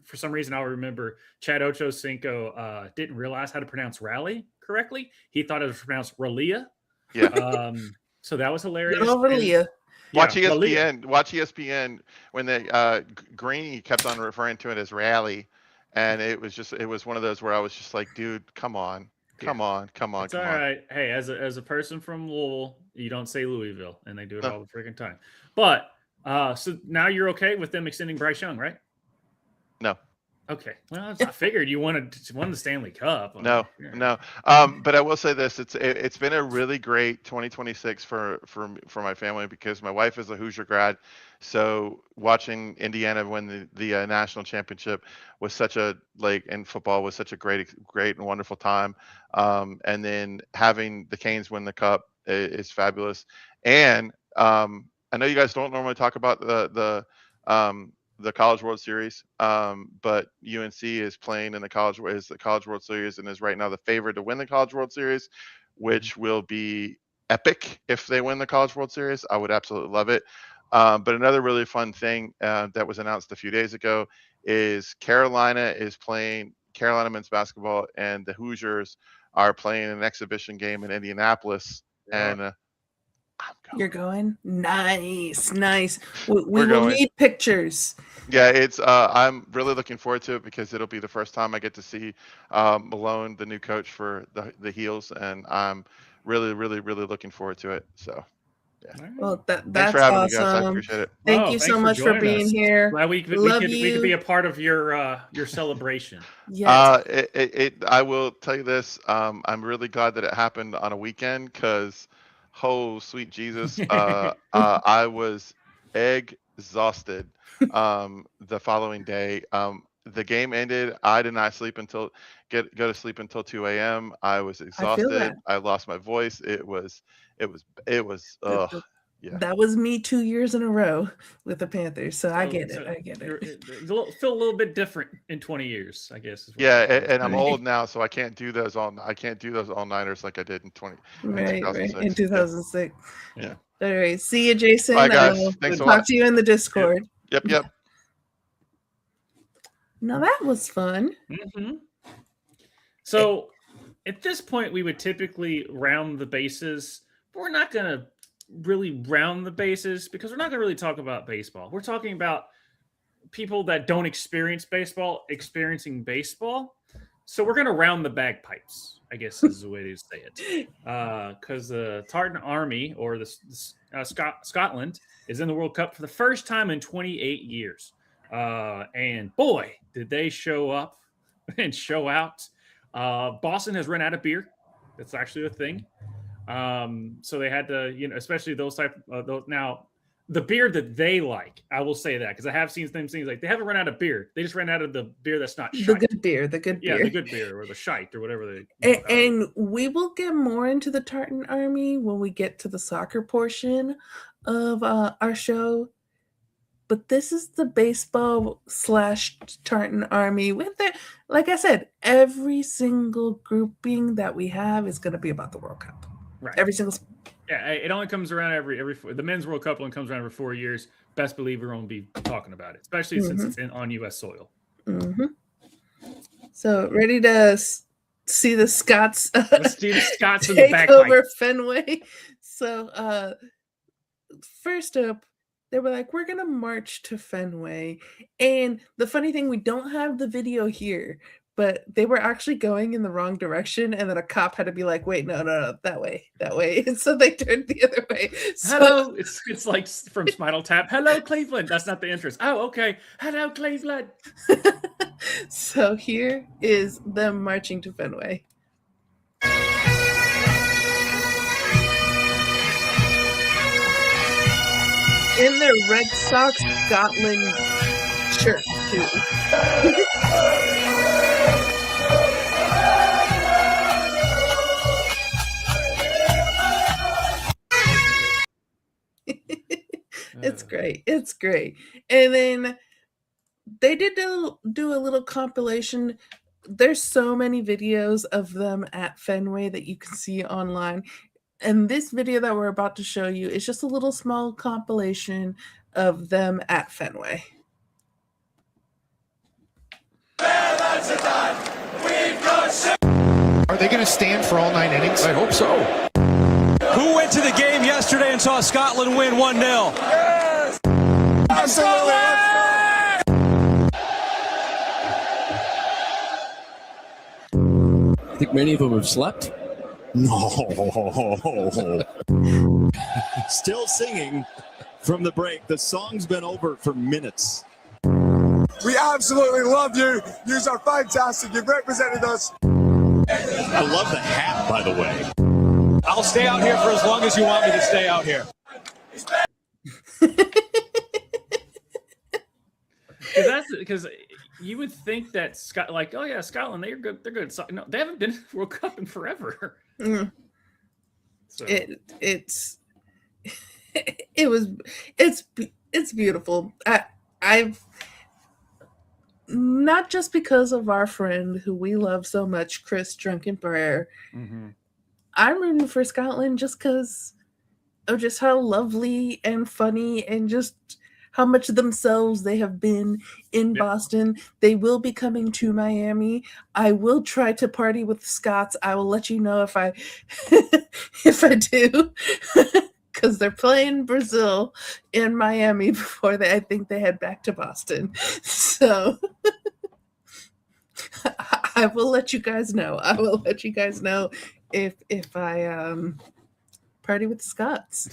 for some reason I'll remember Chad Ochocinco didn't realize how to pronounce rally correctly. He thought it was pronounced Ralia. Yeah. So that was hilarious. Watch ESPN. Watch ESPN when Greeny kept on referring to it as rally, and it was one of those where I was just like, dude, come on. It's all right. Hey, as a person from Louisville, you don't say Louisville, and they do it all the freaking time. But so now you're okay with them extending Bryce Young, right? No. Okay. Well, I figured you won the Stanley Cup. No. But I will say this: it's been a really great 2026 for my family because my wife is a Hoosier grad, so watching Indiana win the national championship was such a in football was such a great and wonderful time, and then having the Canes win the Cup is fabulous. And I know you guys don't normally talk about the College World Series, but UNC is playing in the College World Series and is right now the favorite to win the College World Series, which will be epic if they win the College World Series. I would absolutely love it. But another really fun thing that was announced a few days ago is Carolina men's basketball, and the Hoosiers are playing an exhibition game in Indianapolis, and you're going? Nice. We will need pictures. Yeah, it's I'm really looking forward to it because it'll be the first time I get to see Malone, the new coach for the Heels, and I'm really looking forward to it. So yeah. Well, thanks that's for having awesome. me, guys. I appreciate it. Thank you so much for being here. Glad we could be a part of your celebration. Yes. I will tell you this. I'm really glad that it happened on a weekend because oh sweet Jesus, I was exhausted the following day. The game ended. I did not sleep go to sleep until 2 a.m. I was exhausted. I lost my voice. It was That was me 2 years in a row with the Panthers. So I get it. Feel a little bit different in 20 years, I guess. Yeah, and I'm old now, so I can't do those all-nighters like I did in 2006. Yeah. All right. See you, Jason. Bye, guys. Thanks we'll a lot. talk to you in the Discord. Yep. Now that was fun. Mm-hmm. So at this point, we would typically round the bases, but we're not going to really round the bases because we're not going to really talk about baseball. We're talking about people that don't experience baseball experiencing baseball. So we're going to round the bagpipes, I guess is the way to say it. Because the Tartan Army, or Scotland, is in the World Cup for the first time in 28 years. And boy, did they show up and show out. Boston has run out of beer. That's actually a thing. So they had to, especially those type of those. Now, the beer that they like, I will say that, because I have seen them things like they haven't run out of beer. They just ran out of the beer that's not shite. The good beer. The good beer, or the shite, or whatever and we will get more into the Tartan Army when we get to the soccer portion of our show. But this is the baseball / Tartan Army with it. Like I said, every single grouping that we have is going to be about the World Cup. Right. Every single. Yeah, it only comes around every the men's World Cup only comes around every 4 years. Best believe we're going to be talking about it, especially since it's on U.S. soil. Mm-hmm. So ready to see the Scots? Let's see the Scots in the take back over Fenway. So first up, they were like, we're going to march to Fenway. And the funny thing, we don't have the video here, but they were actually going in the wrong direction. And then a cop had to be like, wait, no, that way. And so they turned the other way. So, hello. It's like from Spinal Tap. Hello, Cleveland. That's not the entrance. Oh, okay. Hello, Cleveland. So here is them marching to Fenway. In their Red Sox Scotland shirt, too. It's great. And then they did do a little compilation. There's so many videos of them at Fenway that you can see online. And this video that we're about to show you is just a little small compilation of them at Fenway. Are they going to stand for all 9 innings? I hope so. Who went to the game yesterday and saw Scotland win 1-0? Yes! Absolutely. I think many of them have slept. No. Still singing from the break. The song's been over for minutes. We absolutely love you. You are fantastic. You've represented us. I love the hat, by the way. I'll stay out here for as long as you want me to stay out here. Because you would think that Scotland, they're good. They're good. No, they haven't been to World Cup in forever. Mm. So. It's beautiful. I've not just because of our friend who we love so much, Chris Drunken Prayer. Mm-hmm. I'm rooting for Scotland just because of just how lovely and funny and just how much themselves they have been in Boston. They will be coming to Miami. I will try to party with the Scots. I will let you know if I if I do, because they're playing Brazil in Miami before I think they head back to Boston. So I will let you guys know. I will let you guys know if I party with the Scots.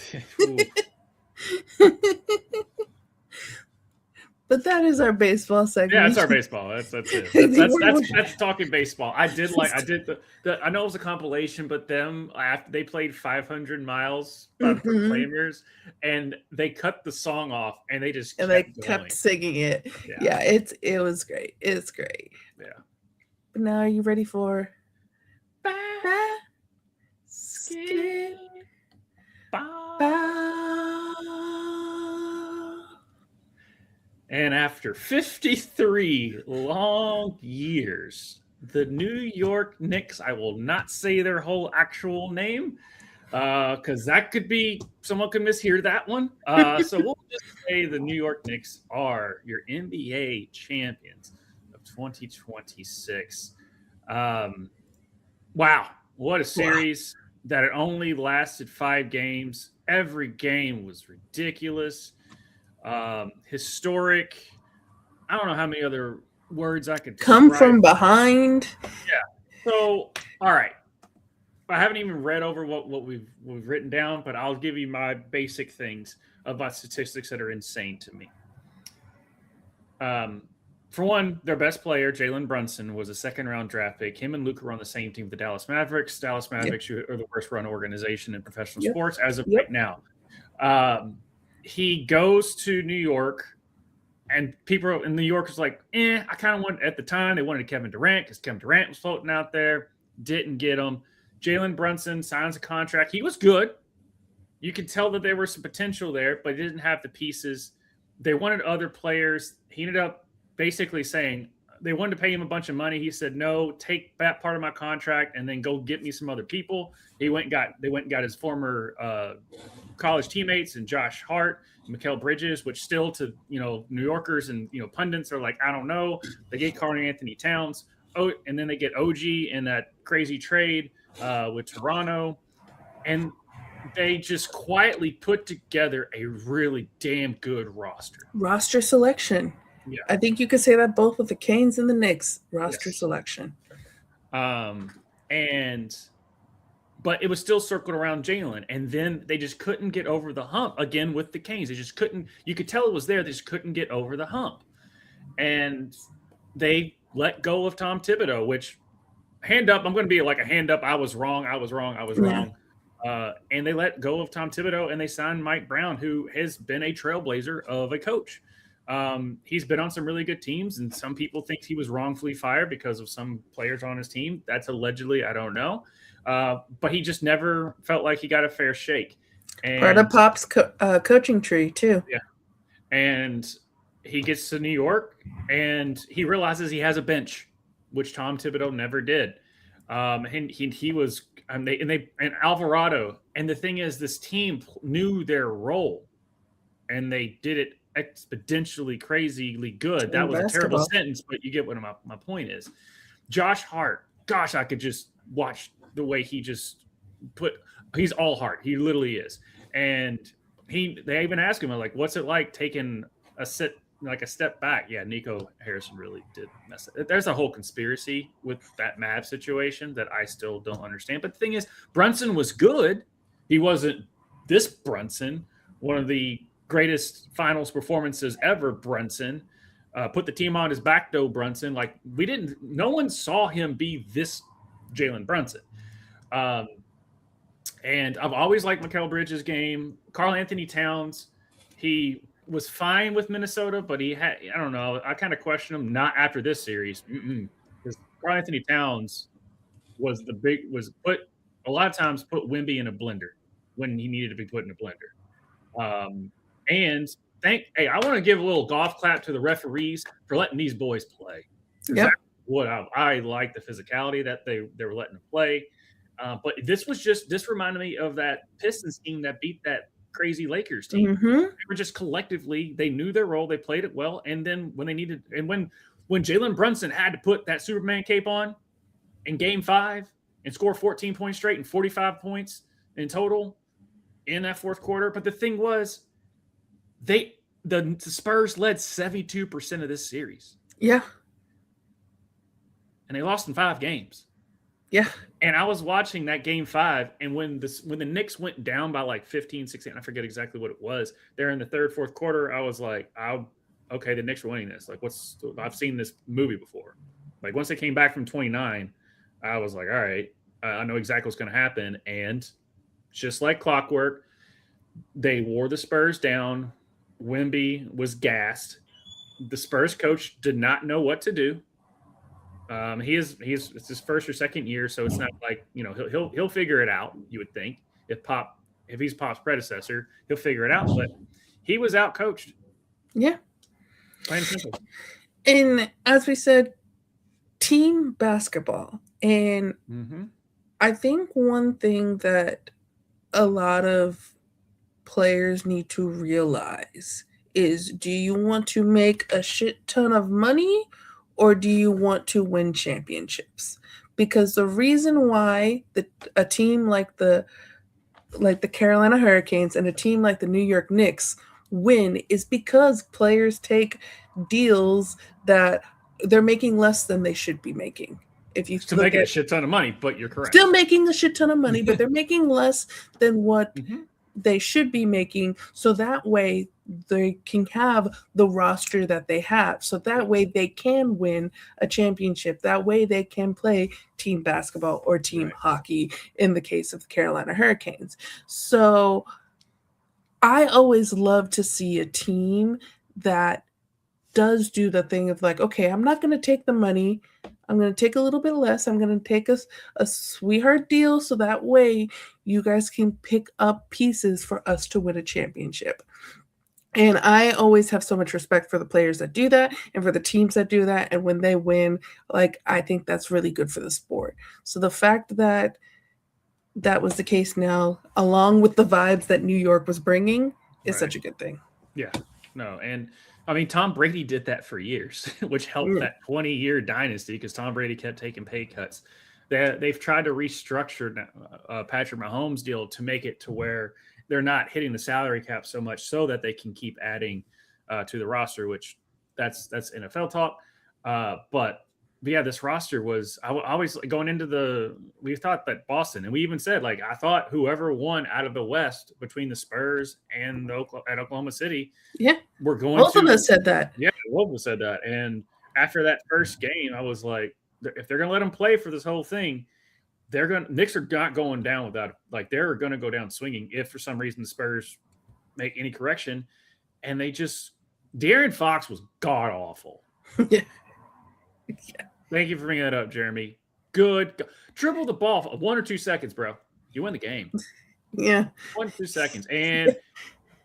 But that is our baseball segment. Yeah, that's our baseball. That's it. That's talking baseball. I know it was a compilation, but after they played 500 miles by the Proclaimers, and they cut the song off, and they just kept singing it. Yeah, it was great. It's great. Yeah. But now, are you ready for Basket? And after 53 long years, the New York Knicks, I will not say their whole actual name, because that could be, someone could mishear that one. So we'll just say the New York Knicks are your NBA champions of 2026. Wow, what a series that it only lasted 5 games. Every game was ridiculous. Historic. I don't know how many other words I could come describe. from behind. Yeah. So, all right. I haven't even read over what we've written down, but I'll give you my basic things about statistics that are insane to me. For one, their best player, Jalen Brunson, was a second-round draft pick. Him and Luka were on the same team with the Dallas Mavericks. Dallas Mavericks are the worst-run organization in professional sports as of right now. He goes to New York, and people in New York was like, I kind of want, at the time, they wanted Kevin Durant because Kevin Durant was floating out there. Didn't get him. Jalen Brunson signs a contract. He was good. You could tell that there was some potential there, but he didn't have the pieces. They wanted other players. He ended up basically saying they wanted to pay him a bunch of money. He said, no, take that part of my contract and then go get me some other people. They went and got his former college teammates and Josh Hart, Mikal Bridges, which still to, New Yorkers and, pundits are like, I don't know. They get Karl Anthony Towns. Oh, and then they get OG in that crazy trade with Toronto. And they just quietly put together a really damn good roster Selection. Yeah. I think you could say that both with the Canes and the Knicks roster selection. But it was still circled around Jalen, and then they just couldn't get over the hump again with the Canes. They just couldn't. You could tell it was there. They just couldn't get over the hump, and they let go of Tom Thibodeau. Which, hand up, I'm going to be like a hand up. I was wrong. And they let go of Tom Thibodeau, and they signed Mike Brown, who has been a trailblazer of a coach. He's been on some really good teams, and some people think he was wrongfully fired because of some players on his team. That's allegedly, I don't know. But he just never felt like he got a fair shake. And, part of Pop's coaching tree too. Yeah. And he gets to New York, and he realizes he has a bench, which Tom Thibodeau never did. And he was, and Alvarado. And the thing is, this team knew their role, and they did it exponentially crazily good. That was a terrible sentence, but you get what my point is. Josh Hart, gosh, I could just watch the way he just he's all heart. He literally is. And they even asked him, like, what's it like taking a step back? Yeah, Nico Harrison really did mess it. There's a whole conspiracy with that Mavs situation that I still don't understand. But the thing is, Brunson was good. He wasn't this Brunson, one of the greatest finals performances ever. Brunson put the team on his back, though. Brunson, like, no one saw him be this Jalen Brunson. And I've always liked Mikal Bridges' game. Karl Anthony Towns, he was fine with Minnesota, but I don't know. I kind of question him. Not after this series, because Karl Anthony Towns was put a lot of times put Wemby in a blender when he needed to be put in a blender. And I want to give a little golf clap to the referees for letting these boys play. Yep. What I like the physicality that they were letting them play. But this reminded me of that Pistons team that beat that crazy Lakers team. Mm-hmm. They were just collectively, they knew their role, they played it well, and then when they needed, and when Jalen Brunson had to put that Superman cape on in Game 5 and score 14 points straight and 45 points in total in that fourth quarter. But the thing was, the Spurs led 72% of this series. Yeah. And they lost in 5 games. Yeah. And I was watching that Game 5, and when the Knicks went down by like 15, 16, I forget exactly what it was, they're in the third, fourth quarter, I was like, okay, the Knicks are winning this. Like, I've seen this movie before. Like, once they came back from 29, I was like, all right, I know exactly what's going to happen. And just like clockwork, they wore the Spurs down. Wemby was gassed. The Spurs coach did not know what to do. It's his first or second year, so it's not like, he'll figure it out. You would think if he's Pop's predecessor, he'll figure it out. But he was out coached. Yeah. Plain and simple. And as we said, team basketball, and I think one thing that a lot of players need to realize is, do you want to make a shit ton of money, or do you want to win championships? Because the reason why a team like the Carolina Hurricanes and a team like the New York Knicks win is because players take deals that they're making less than they should be making. If you still making a shit ton of money, but you're correct. Still making a shit ton of money, but they're making less than what they should be making. So that way they can have the roster that they have. So that way they can win a championship. That way they can play team basketball or team hockey in the case of the Carolina Hurricanes. So I always love to see a team that does do the thing of like, okay, I'm not going to take the money. I'm going to take a little bit less. I'm going to take a sweetheart deal so that way you guys can pick up pieces for us to win a championship. And I always have so much respect for the players that do that and for the teams that do that. And when they win, like, I think that's really good for the sport. So the fact that that was the case now, along with the vibes that New York was bringing, is such a good thing. Yeah, no. And I mean, Tom Brady did that for years, which helped that 20-year dynasty because Tom Brady kept taking pay cuts. They've tried to restructure Patrick Mahomes' deal to make it to where they're not hitting the salary cap so much so that they can keep adding to the roster, which that's NFL talk. But yeah, this roster was always going into we thought that Boston, and we even said, like, I thought whoever won out of the West between the Spurs and at Oklahoma City, we're going both of us said that. Yeah, both of us said that. And after that first game, I was like, if they're going to let them play for this whole thing, Knicks are not going down without, like, they're going to go down swinging if for some reason the Spurs make any correction. And De'Aaron Fox was god awful. Yeah. Thank you for bringing that up, Jeremy. Good. Dribble the ball for 1 or 2 seconds, bro. You win the game. Yeah. 1 to 2 seconds. And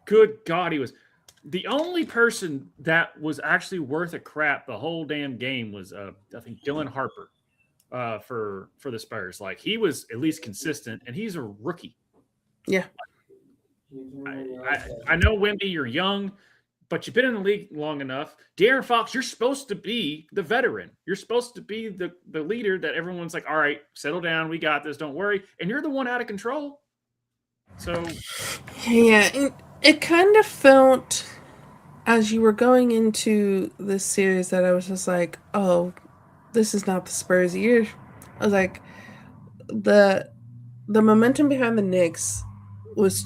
good God, he was the only person that was actually worth a crap the whole damn game was, I think, Dylan Harper for the Spurs. Like, he was at least consistent, and he's a rookie. Yeah. I know, Wemby, you're young, but you've been in the league long enough. De'Aaron Fox, you're supposed to be the veteran. You're supposed to be the leader that everyone's like, all right, settle down. We got this. Don't worry. And you're the one out of control. So. Yeah, it kind of felt as you were going into this series that I was just like, oh, this is not the Spurs year. I was like, the momentum behind the Knicks was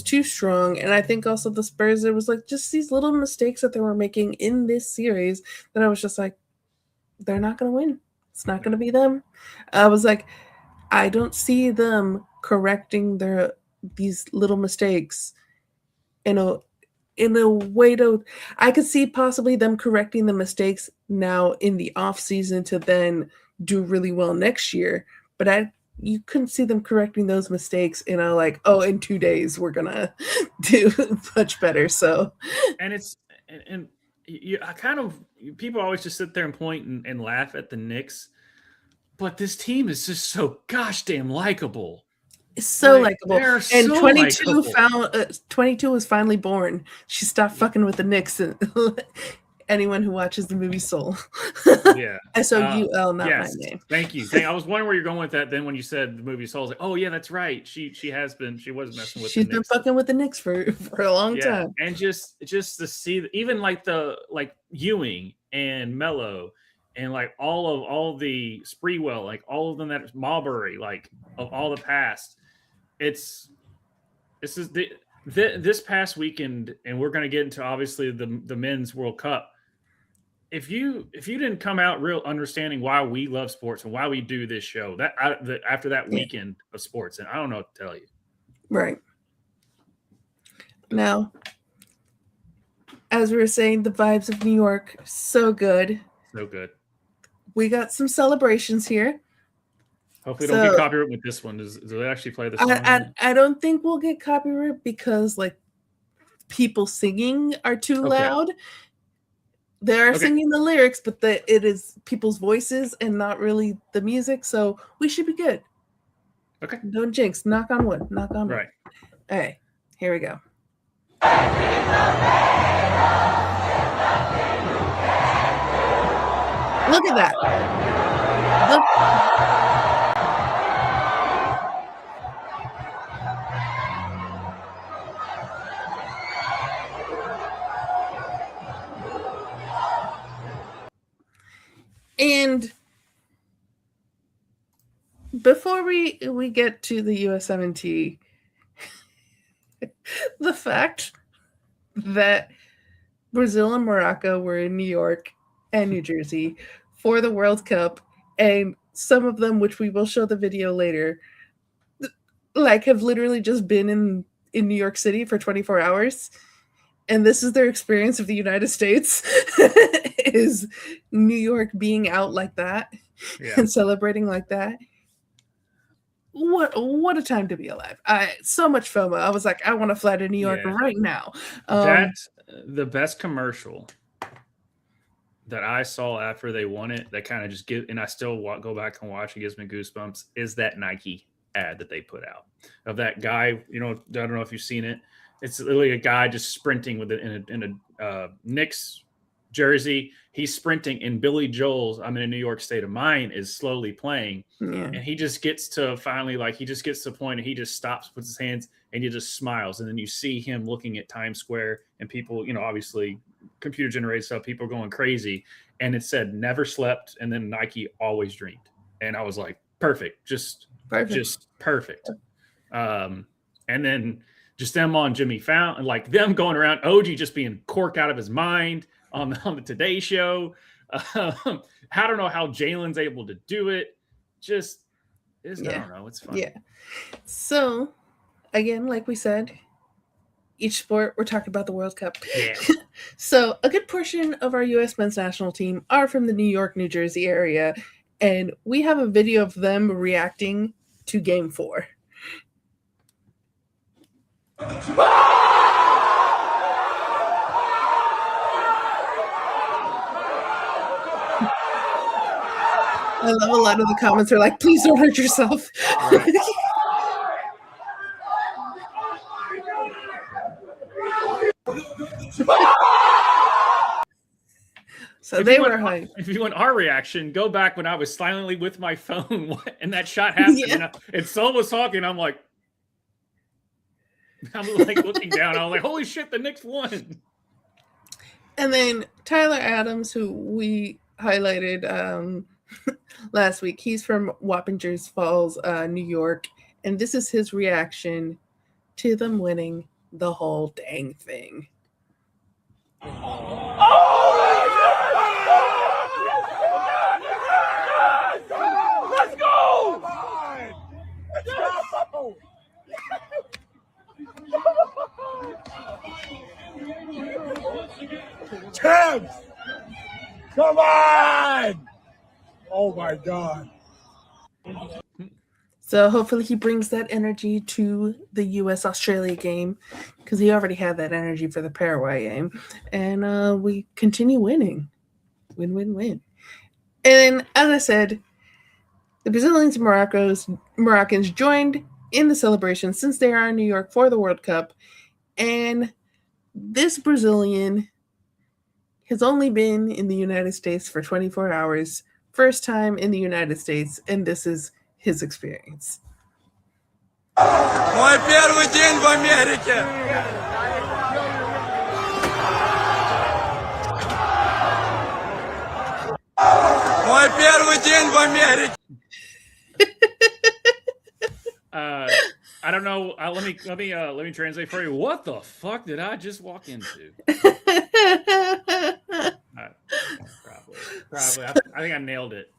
too strong, and I think also the Spurs, it was like just these little mistakes that they were making in this series that I was just like, they're not going to win. It's not going to be them. I was like, I don't see them correcting these little mistakes in a way to. I could see possibly them correcting the mistakes now in the off season to then do really well next year, but you couldn't see them correcting those mistakes in in 2 days we're gonna do much better. So, and I kind of, people always just sit there and point and laugh at the Knicks, but this team is just so gosh damn likable. It's so likable. And so 22 was finally born. She stopped fucking with the Knicks. And anyone who watches the movie Soul. Yeah. SOUL, not yes. my name. Thank you. I was wondering where you're going with that. Then when you said the movie Soul, I was like, oh yeah, that's right. She was messing with She's been fucking with the Knicks for a long time. And just to see even like Ewing and Mello and like all the Spreewell, like all of them, that Marbury, like of all the past. This past weekend, and we're going to get into obviously the men's World Cup. If you didn't come out real understanding why we love sports and why we do this show, after that weekend of sports, and I don't know what to tell you. Right. Now, as we were saying, the vibes of New York, so good. So good. We got some celebrations here. Hopefully don't get copyright with this one. Does it actually play this one? I don't think we'll get copyright because like people singing are too loud. They are singing the lyrics, but it is people's voices and not really the music. So we should be good. Okay. Don't jinx. Knock on wood. Knock on wood. Right. All right. Here we go. Look at that. And before we get to the USMNT, the fact that Brazil and Morocco were in New York and New Jersey for the World Cup, and some of them, which we will show the video later, like have literally just been in New York City for 24 hours. And this is their experience of the United States, is New York being out like that and celebrating like that. What a time to be alive. So much FOMO. I was like, I want to fly to New York right now. That's the best commercial that I saw after they won it, that kind of just and I still go back and watch, it gives me goosebumps, is that Nike ad that they put out of that guy. You know, I don't know if you've seen it. It's literally a guy just sprinting with it in a Knicks jersey. He's sprinting, and Billy Joel's "I'm in a New York State of Mind" is slowly playing. And he just gets to finally, like, he just gets to the point and he just stops, puts his hands, and he just smiles. And then you see him looking at Times Square, and people, you know, obviously computer generated stuff, people going crazy. And it said "never slept," and then Nike "always dreamed." And I was like, perfect. Just perfect. And then just them on Jimmy Fallon, and like them going around, OG just being corked out of his mind on the Today Show. I don't know how Jalen's able to do it. I don't know. It's fun. Yeah. So, again, like we said, each sport, we're talking about the World Cup. Yeah. So, a good portion of our U.S. men's national team are from the New York, New Jersey area, and we have a video of them reacting to Game 4. I love a lot of the comments are like, please don't hurt yourself. Right. So they were hyped. If you want our reaction, go back when I was silently with my phone and that shot happened. And Sol was talking. I'm like looking down. I was like, holy shit, the Knicks won. And then Tyler Adams, who we highlighted last week, he's from Wappingers Falls, New York. And this is his reaction to them winning the whole dang thing. Let's go! Let's go! Tibbs! Come on! Oh my God. So hopefully he brings that energy to the US-Australia game, because he already had that energy for the Paraguay game. And we continue winning. Win, win, win. And as I said, the Brazilians and Moroccans joined in the celebration since they are in New York for the World Cup. And this Brazilian has only been in the United States for 24 hours. First time in the United States, and this is his experience. Мой первый день в Америке. Мой первый день в Америке. I don't know. Let me translate for you. What the fuck did I just walk into? Probably. I think I nailed it.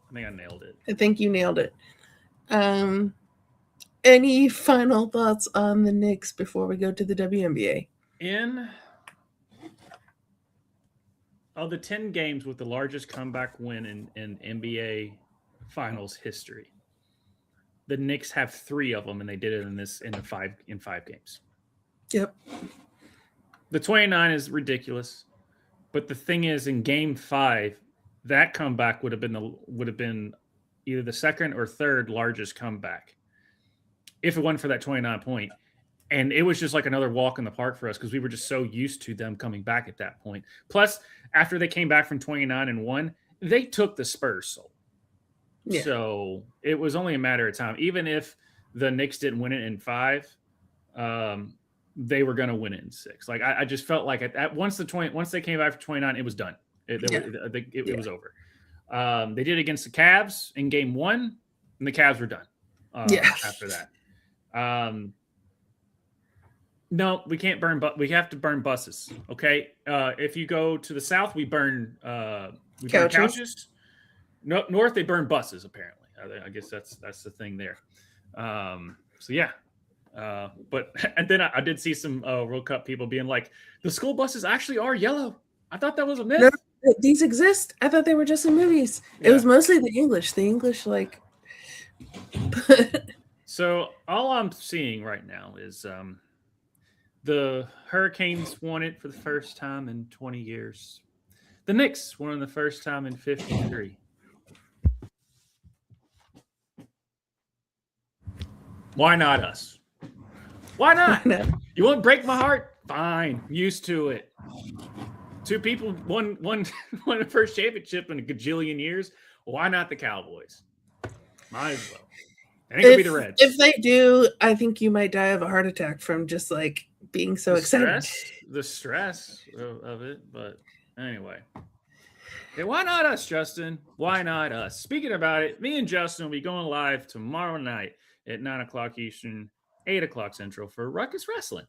I think you nailed it. Any final thoughts on the Knicks before we go to the WNBA? Of the 10 games with the largest comeback win in NBA Finals history, the Knicks have 3 of them, and they did it in 5 games. Yep. The 29 is ridiculous, but the thing is, in Game 5, that comeback would have been either the second or third largest comeback if it wasn't for that 29 point. And it was just like another walk in the park for us, because we were just so used to them coming back at that point. Plus, after they came back from 29 and 1, they took the Spurs soul. Yeah. So it was only a matter of time. Even if the Knicks didn't win it in 5, they were going to win it in 6. Like I just felt like once they came back for 29, it was done. It was over. They did it against the Cavs in game 1, and the Cavs were done after that. No, we can't burn, but we have to burn buses. Okay. If you go to the south, we burn couches. No, north, they burn buses, apparently. I guess that's the thing there. So yeah. But and then I did see some World Cup people being like, the school buses actually are yellow. I thought that was a myth. No, these exist. I thought they were just in movies. Yeah. It was mostly the English. The English, like. So all I'm seeing right now is the Hurricanes won it for the first time in 20 years. The Knicks won it the first time in 53. Why not us? Why not? You won't break my heart? Fine. I'm used to it. 2 people won the first championship in a gajillion years. Why not the Cowboys? Might as well. It ain't gonna be the Reds. If they do, I think you might die of a heart attack from just like being so excited. The stress of it. But anyway. Yeah, why not us, Justin? Why not us? Speaking about it, me and Justin will be going live tomorrow night at 9 o'clock Eastern, 8 o'clock Central for Ruckus Wrestling.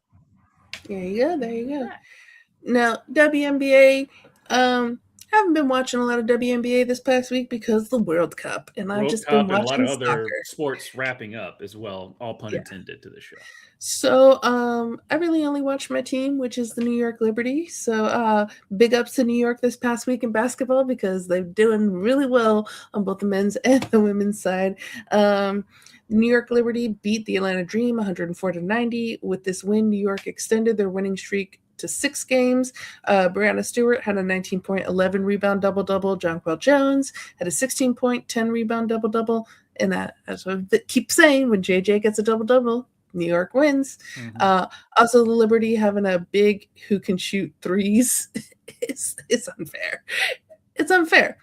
There you go. Yeah. Now, WNBA, haven't been watching a lot of WNBA this past week because of the World Cup, and I've just been watching a lot of soccer. other sports wrapping up as well, all pun intended to the show. So, I really only watched my team, which is the New York Liberty. So, big ups to New York this past week in basketball because they're doing really well on both the men's and the women's side. New York Liberty beat the Atlanta Dream 104-90. With this win, New York extended their winning streak to 6 games. Brianna Stewart had a 19-point, 11 rebound double-double. Jonquel Jones had a 16-point, 10 rebound double-double. And as I keep saying, when JJ gets a double-double, New York wins. Mm-hmm. Also, the Liberty having a big who can shoot threes it's unfair. It's unfair.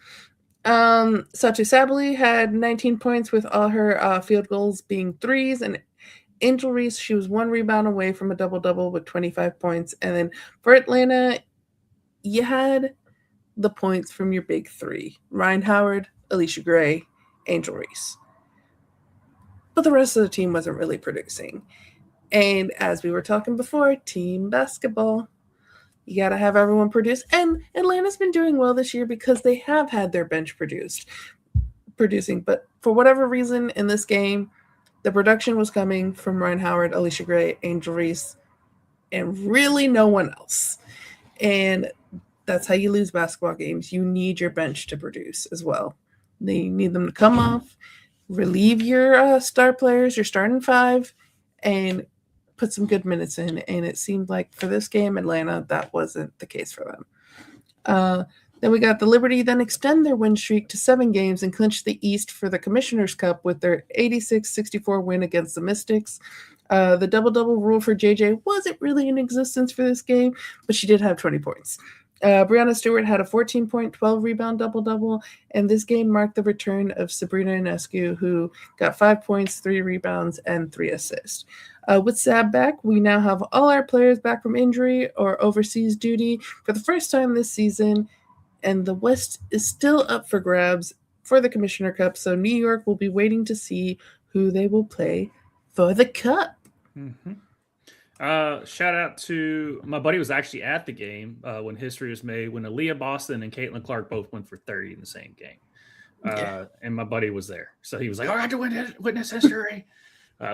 Sachi Sabally had 19 points with all her field goals being threes, and Angel Reese, she was 1 rebound away from a double-double with 25 points. And then for Atlanta, you had the points from your big 3. Ryan Howard, Alicia Gray, Angel Reese. But the rest of the team wasn't really producing. And as we were talking before, team basketball, you got to have everyone produce. And Atlanta's been doing well this year because they have had their bench producing. But for whatever reason in this game, the production was coming from Ryan Howard, Alicia Gray, Angel Reese, and really no one else. And that's how you lose basketball games. You need your bench to produce as well. You need them to come off, relieve your star players, your starting 5, and put some good minutes in. And it seemed like for this game, Atlanta, that wasn't the case for them. Then we got the Liberty then extend their win streak to 7 games and clinch the East for the Commissioner's Cup with their 86-64 win against the Mystics. The double-double rule for JJ wasn't really in existence for this game, but she did have 20 points. Brianna Stewart had a 14-point, 12-rebound double-double, and this game marked the return of Sabrina Ionescu, who got 5 points, 3 rebounds, and 3 assists. With Sab back, we now have all our players back from injury or overseas duty for the first time this season, and the West is still up for grabs for the Commissioner Cup, so New York will be waiting to see who they will play for the Cup. Mm-hmm. Shout out to my buddy was actually at the game when history was made when Aaliyah Boston and Caitlin Clark both went for 30 in the same game. And my buddy was there. So he was like, "All right, to witness history."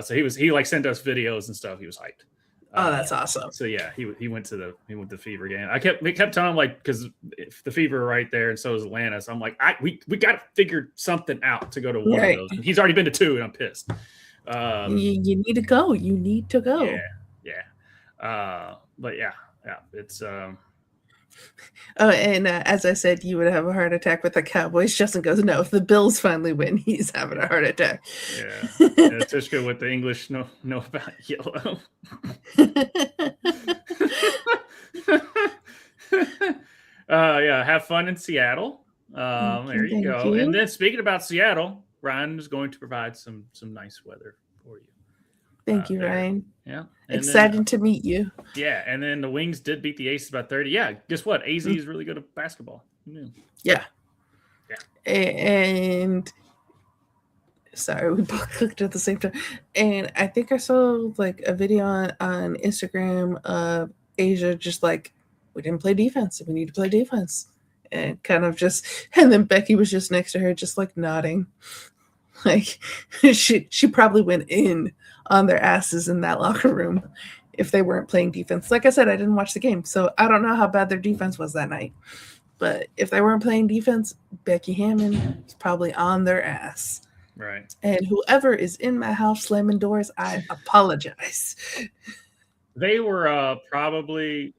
So he like sent us videos and stuff. He was hyped. Oh, that's awesome. So yeah, he went to the Fever game. We kept telling him like, because the Fever are right there and so is Atlanta. So I'm like, we got to figure something out to go to one of those. And he's already been to 2 and I'm pissed. You need to go. You need to go. Yeah. But yeah, it's and as I said, you would have a heart attack with the Cowboys. Justin goes, no, if the Bills finally win, he's having a heart attack. Yeah. Tishka with the English know about yellow. Have fun in Seattle. There you go. And then speaking about Seattle, Ryan is going to provide some nice weather for you. Thank you, Ryan. Yeah. Excited to meet you. Yeah. And then the Wings did beat the Aces by 30. Yeah. Guess what? AZ is really good at basketball. Yeah. Yeah. And sorry, we both clicked at the same time. And I think I saw like a video on Instagram of Asia just like, we didn't play defense. We need to play defense. And kind of just, and then Becky was just next to her, just like nodding. Like she probably went in on their asses in that locker room if they weren't playing defense. Like I said, I didn't watch the game, so I don't know how bad their defense was that night. But if they weren't playing defense, Becky Hammon is probably on their ass. Right. And whoever is in my house slamming doors, I apologize. They were probably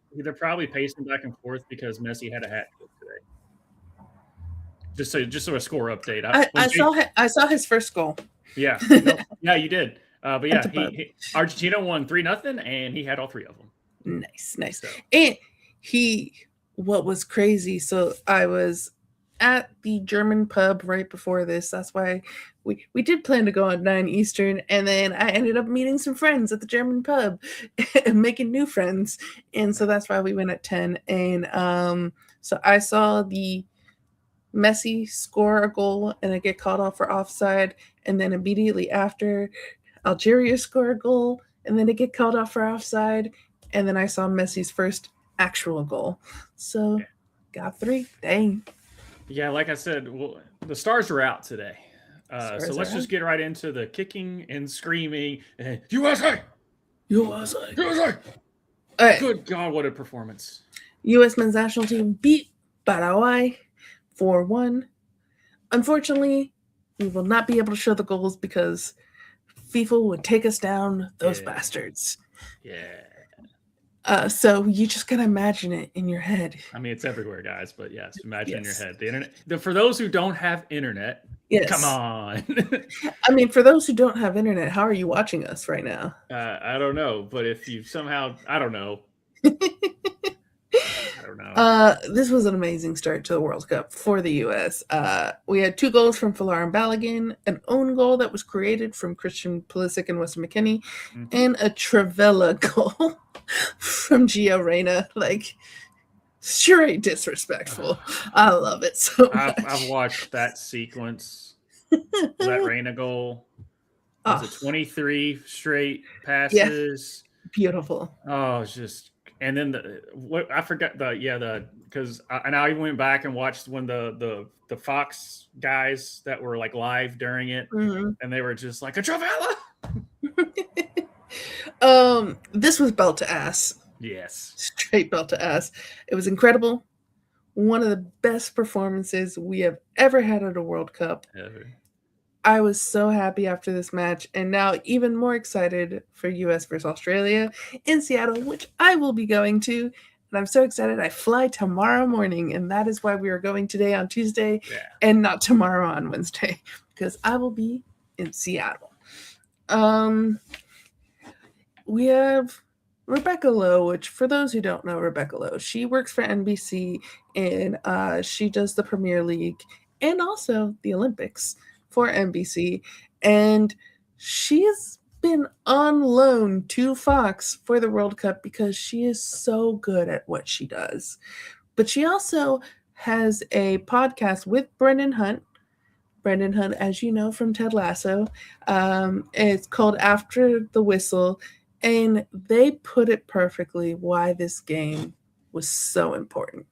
pacing back and forth because Messi had a hat trick today. Just so a score update. I saw his first goal. Yeah, yeah, you did. But yeah, Argentina won 3-0, and he had all three of them. Nice. So. And what was crazy? So I was at the German pub right before this. That's why we did plan to go at 9 Eastern, and then I ended up meeting some friends at the German pub and making new friends, and so that's why we went at 10. And so I saw the Messi score a goal and it get called off for offside, and then immediately after Algeria score a goal and then it get called off for offside, and then I saw Messi's first actual goal. So got 3. Dang. Yeah, like I said, the stars are out today. So let's just get right into the kicking and screaming. USA! USA! USA! Good God, what a performance. U.S. men's national team beat Paraguay 4-1. Unfortunately, we will not be able to show the goals because FIFA would take us down, those bastards. Yeah. So you just gotta imagine it in your head. I mean, it's everywhere, guys, but yes, imagine in your head. The internet. For those who don't have internet, come on. I mean, for those who don't have internet, how are you watching us right now? I don't know, but if you somehow, I don't know. I don't know. This was an amazing start to the World Cup for the U.S. We had 2 goals from Folarin Balogun, an own goal that was created from Christian Pulisic and Weston McKennie, and a Travella goal from Gio Reyna. Like, straight disrespectful. I love it so much. I've watched that sequence. That Reyna goal. Was it 23 straight passes? Yeah. Beautiful. Oh, it's just. And then I forgot because I even went back and watched when the Fox guys that were like live during it, and they were just like a Travella. This was belt to ass. Yes, straight belt to ass. It was incredible. One of the best performances we have ever had at a World Cup. Ever. I was so happy after this match, and now even more excited for US versus Australia in Seattle, which I will be going to. And I'm so excited. I fly tomorrow morning, and that is why we are going today on Tuesday and not tomorrow on Wednesday, because I will be in Seattle. We have Rebecca Lowe, which for those who don't know Rebecca Lowe, she works for NBC, and she does the Premier League and also the Olympics for NBC, and she has been on loan to Fox for the World Cup because she is so good at what she does. But she also has a podcast with Brendan Hunt. Brendan Hunt, as you know from Ted Lasso, it's called After the Whistle, and they put it perfectly why this game was so important.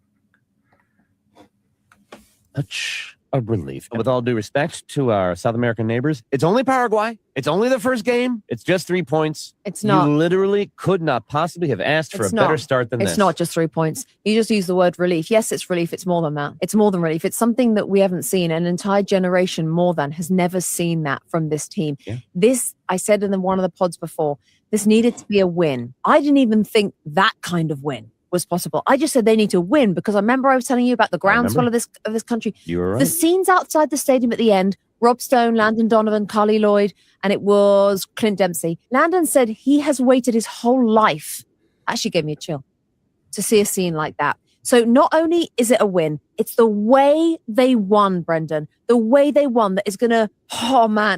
Such a relief. With all due respect to our South American neighbors, it's only Paraguay. It's only the first game. It's just 3 points. It's not. You literally could not possibly have asked for a better start than this. It's not just 3 points. You just use the word relief. Yes, it's relief. It's more than that. It's more than relief. It's something that we haven't seen. An entire generation more than has never seen that from this team. Yeah. This, I said in one of the pods before, this needed to be a win. I didn't even think that kind of win was possible. I just said they need to win because I remember I was telling you about the groundswell of this country. You were right. The scenes outside the stadium at the end, Rob Stone, Landon Donovan, Carly Lloyd, and it was Clint Dempsey. Landon said he has waited his whole life, actually gave me a chill, to see a scene like that. So not only is it a win, it's the way they won, Brendan, the way they won that is going to,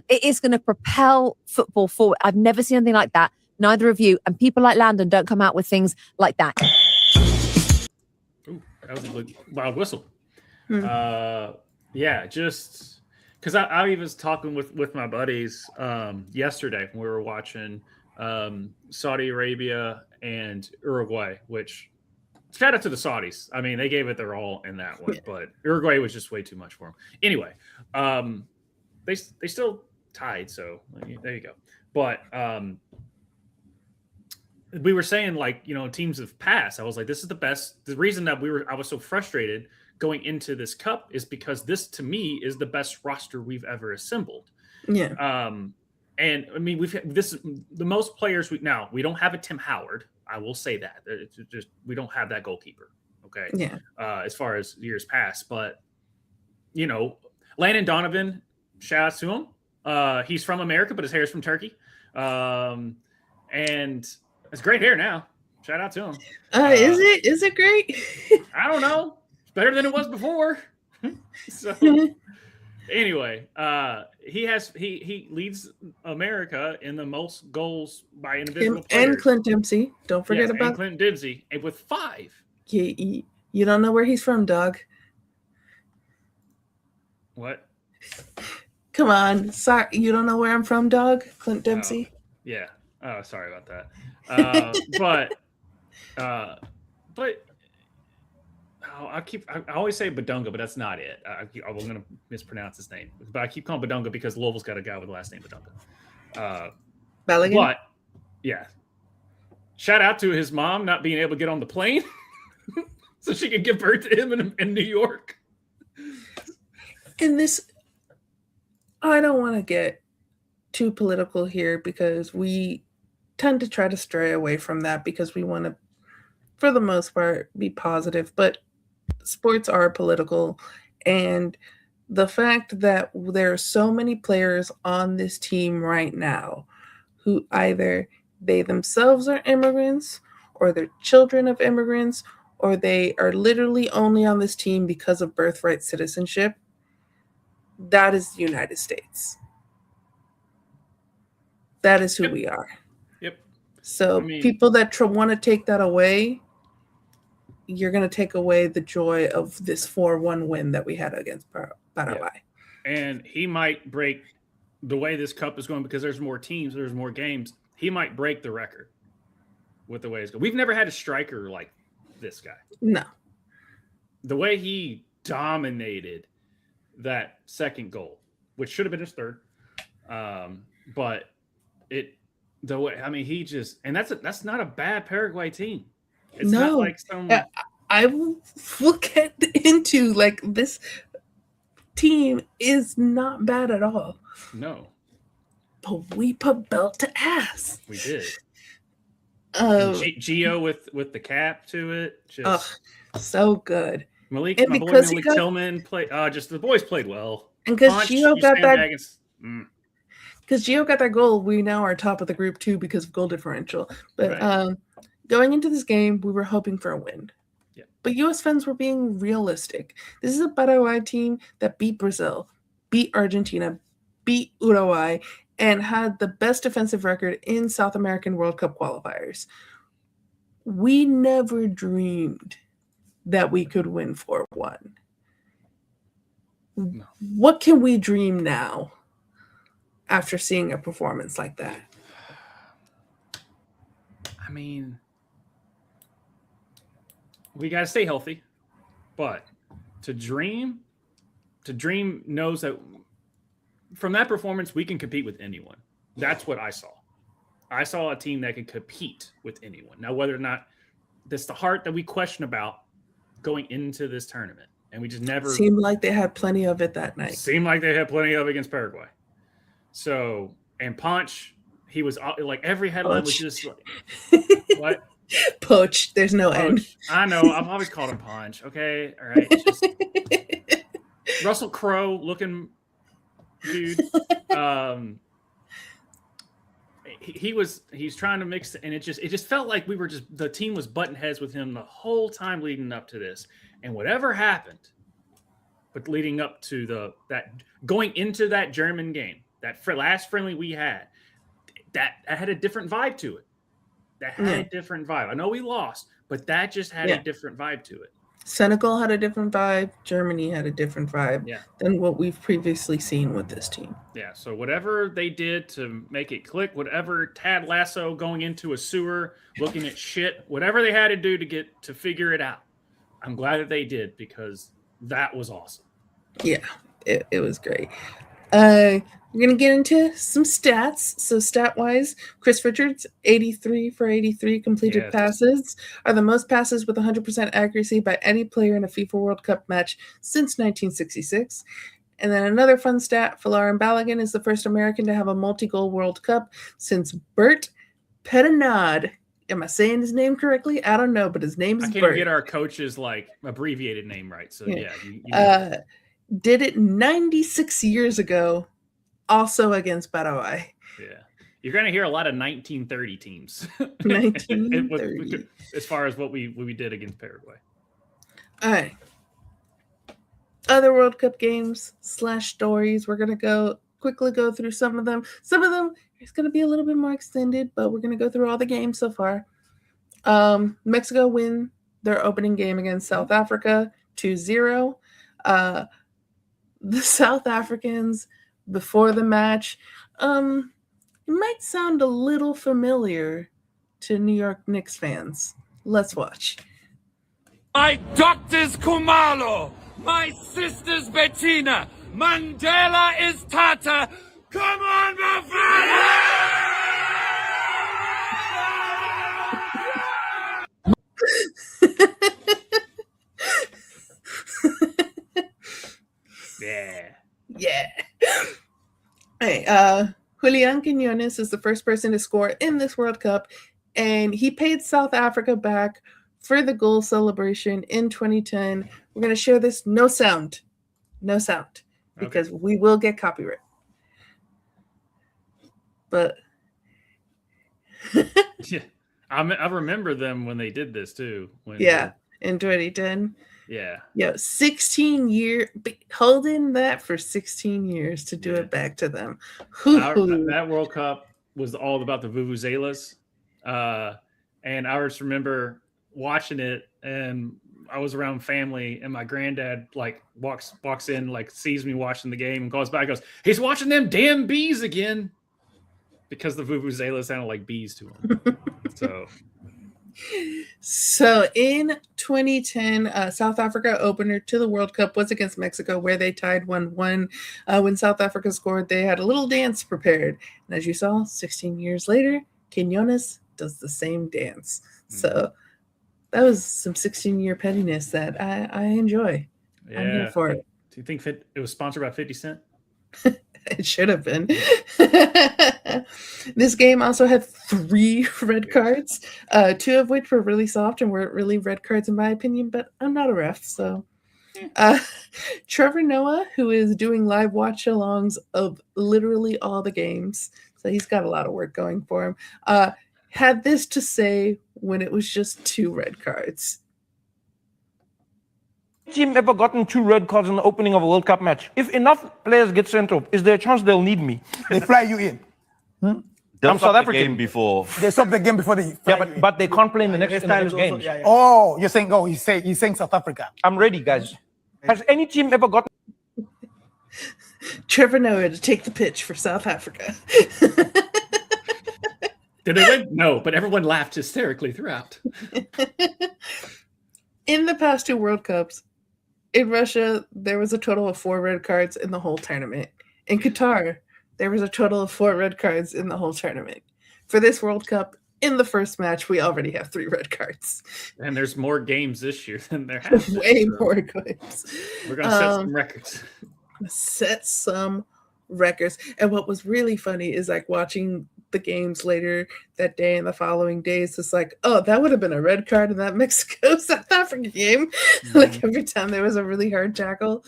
it is going to propel football forward. I've never seen anything like that. Neither of you. And people like Landon don't come out with things like that. Ooh, that was a wild whistle. Yeah, just because I was talking with my buddies yesterday when we were watching Saudi Arabia and Uruguay, which shout out to the Saudis. I mean, they gave it their all in that one, but Uruguay was just way too much for them. Anyway, they still tied, so there you go. But we were saying, like, teams have passed. I was like, this is the best. The reason that I was so frustrated going into this cup is because this, to me, is the best roster we've ever assembled. Yeah. And I mean, the most players we don't have a Tim Howard. I will say that it's just we don't have that goalkeeper. Okay. Yeah. As far as years past, but Landon Donovan, shout out to him. He's from America, but his hair is from Turkey. And it's great hair now. Shout out to him. Is it great? I don't know. It's better than it was before. So anyway, he leads America in the most goals by individual players. And Clint Dempsey. Don't forget about Clint Dempsey, and with 5. You don't know where he's from, dog. What? Come on. Sorry, you don't know where I'm from, dog? Clint Dempsey? Oh, yeah. Oh, sorry about that. But I always say Badunga, but that's not it. I'm going to mispronounce his name. But I keep calling Badunga because Louisville's got a guy with the last name Badunga. Balogun? But, yeah. Shout out to his mom not being able to get on the plane so she could give birth to him in New York. And this, I don't want to get too political here because we tend to try to stray away from that because we want to, for the most part, be positive. But sports are political, and the fact that there are so many players on this team right now who either they themselves are immigrants or they're children of immigrants or they are literally only on this team because of birthright citizenship, that is the United States. That is who we are. Yep. So people that want to take that away, you're going to take away the joy of this 4-1 win that we had against Paraguay. Yeah. And he might break the way this cup is going because there's more teams, there's more games. He might break the record with the way it's going. We've never had a striker like this guy. No. The way he dominated that second goal, which should have been his third. But he just, and that's not a bad Paraguay team. It's not like some. I will get into like this team is not bad at all. No. But we put belt to ass. We did. Gio with the cap to it. Just so good. Malik Tillman played. Just the boys played well. And because Gio got that. Because Gio got that goal, we now are top of the group too because of goal differential. But right. Going into this game, we were hoping for a win. Yeah. But U.S. fans were being realistic. This is a Paraguay team that beat Brazil, beat Argentina, beat Uruguay, and had the best defensive record in South American World Cup qualifiers. We never dreamed that we could win 4-1. No. What can we dream now after seeing a performance like that? I mean, we got to stay healthy, but to dream knows that from that performance, we can compete with anyone. That's what I saw. I saw a team that could compete with anyone. Now, whether or not that's the heart that we question about going into this tournament, and we just never seemed like they had plenty of it that night. Seemed like they had plenty of it against Paraguay. So, and Punch, he was like every headline was just like, what? Poach. There's no Poach. end. I know. I've always called him Punch. Okay. All right. Just Russell Crowe looking dude. He's trying to mix, and it just felt like the team was butting heads with him the whole time leading up to this. And whatever happened, but leading up to that going into that German game, that last friendly we had, that had a different vibe to it. That had a different vibe. I know we lost, but that just had a different vibe to it. Senegal had a different vibe. Germany had a different vibe Yeah. than what we've previously seen with this team. Yeah, so whatever they did to make it click, whatever Tad Lasso going into a sewer, looking at shit, whatever they had to do to figure it out, I'm glad that they did because that was awesome. Yeah, it was great. We're going to get into some stats. So stat-wise, Chris Richards, 83 for 83 completed passes, are the most passes with 100% accuracy by any player in a FIFA World Cup match since 1966. And then another fun stat, Folarin Balogun is the first American to have a multi-goal World Cup since Bert Pettenod. Am I saying his name correctly? I don't know, but his name is Bert. I can't get our coach's abbreviated name right. So you did it 96 years ago, also against Paraguay. Yeah. You're going to hear a lot of 1930 teams. 1930. As far as what we did against Paraguay. All right. Other World Cup games / stories. We're going to quickly go through some of them. Some of them is going to be a little bit more extended, but we're going to go through all the games so far. Mexico win their opening game against South Africa 2-0. The South Africans before the match, it might sound a little familiar to New York Knicks fans. Let's watch. My doctor's Kumalo. My sister's Bettina. Mandela is Tata. Come on, Yeah. Hey, Julian Quiñones is the first person to score in this World Cup, and he paid South Africa back for the goal celebration in 2010. We're going to share this no sound, because we will get copyright. But yeah, I remember them when they did this too. In 2010. Yeah. 16 years, holding that for 16 years to do it back to them. That World Cup was all about the vuvuzelas. And I just remember watching it, and I was around family, and my granddad walks in, sees me watching the game and calls back, goes, "He's watching them damn bees again," because the vuvuzelas sounded like bees to him. So in 2010, South Africa opener to the World Cup was against Mexico, where they tied 1-1. When South Africa scored, they had a little dance prepared. And as you saw, 16 years later, Quiñones does the same dance. So that was some 16-year pettiness that I enjoy. Yeah. I'm here for it. Do you think it was sponsored by 50 Cent? It should have been. This game also had 3 red cards, 2 of which were really soft and weren't really red cards in my opinion, but I'm not a ref, so. Trevor Noah, who is doing live watch-alongs of literally all the games, so he's got a lot of work going for him, had this to say when it was just 2 red cards. Team ever gotten 2 red cards in the opening of a World Cup match? If enough players get sent off, is there a chance they'll need me? They fly you in. I'm South African. They stop the game before they fly you but they can't play in the next games. Oh, you're saying, he's saying South Africa. I'm ready, guys. Has any team ever gotten... Trevor Noah to take the pitch for South Africa. Did they win? No, but everyone laughed hysterically throughout. In the past 2 World Cups, in Russia, there was a total of 4 red cards in the whole tournament. In Qatar, there was a total of 4 red cards in the whole tournament. For this World Cup, in the first match, we already have 3 red cards. And there's more games this year than there have been. Way more games. We're going to set some records. Set some records. And what was really funny is watching the games later that day and the following days, it's that would have been a red card in that Mexico South Africa game. Every time there was a really hard tackle.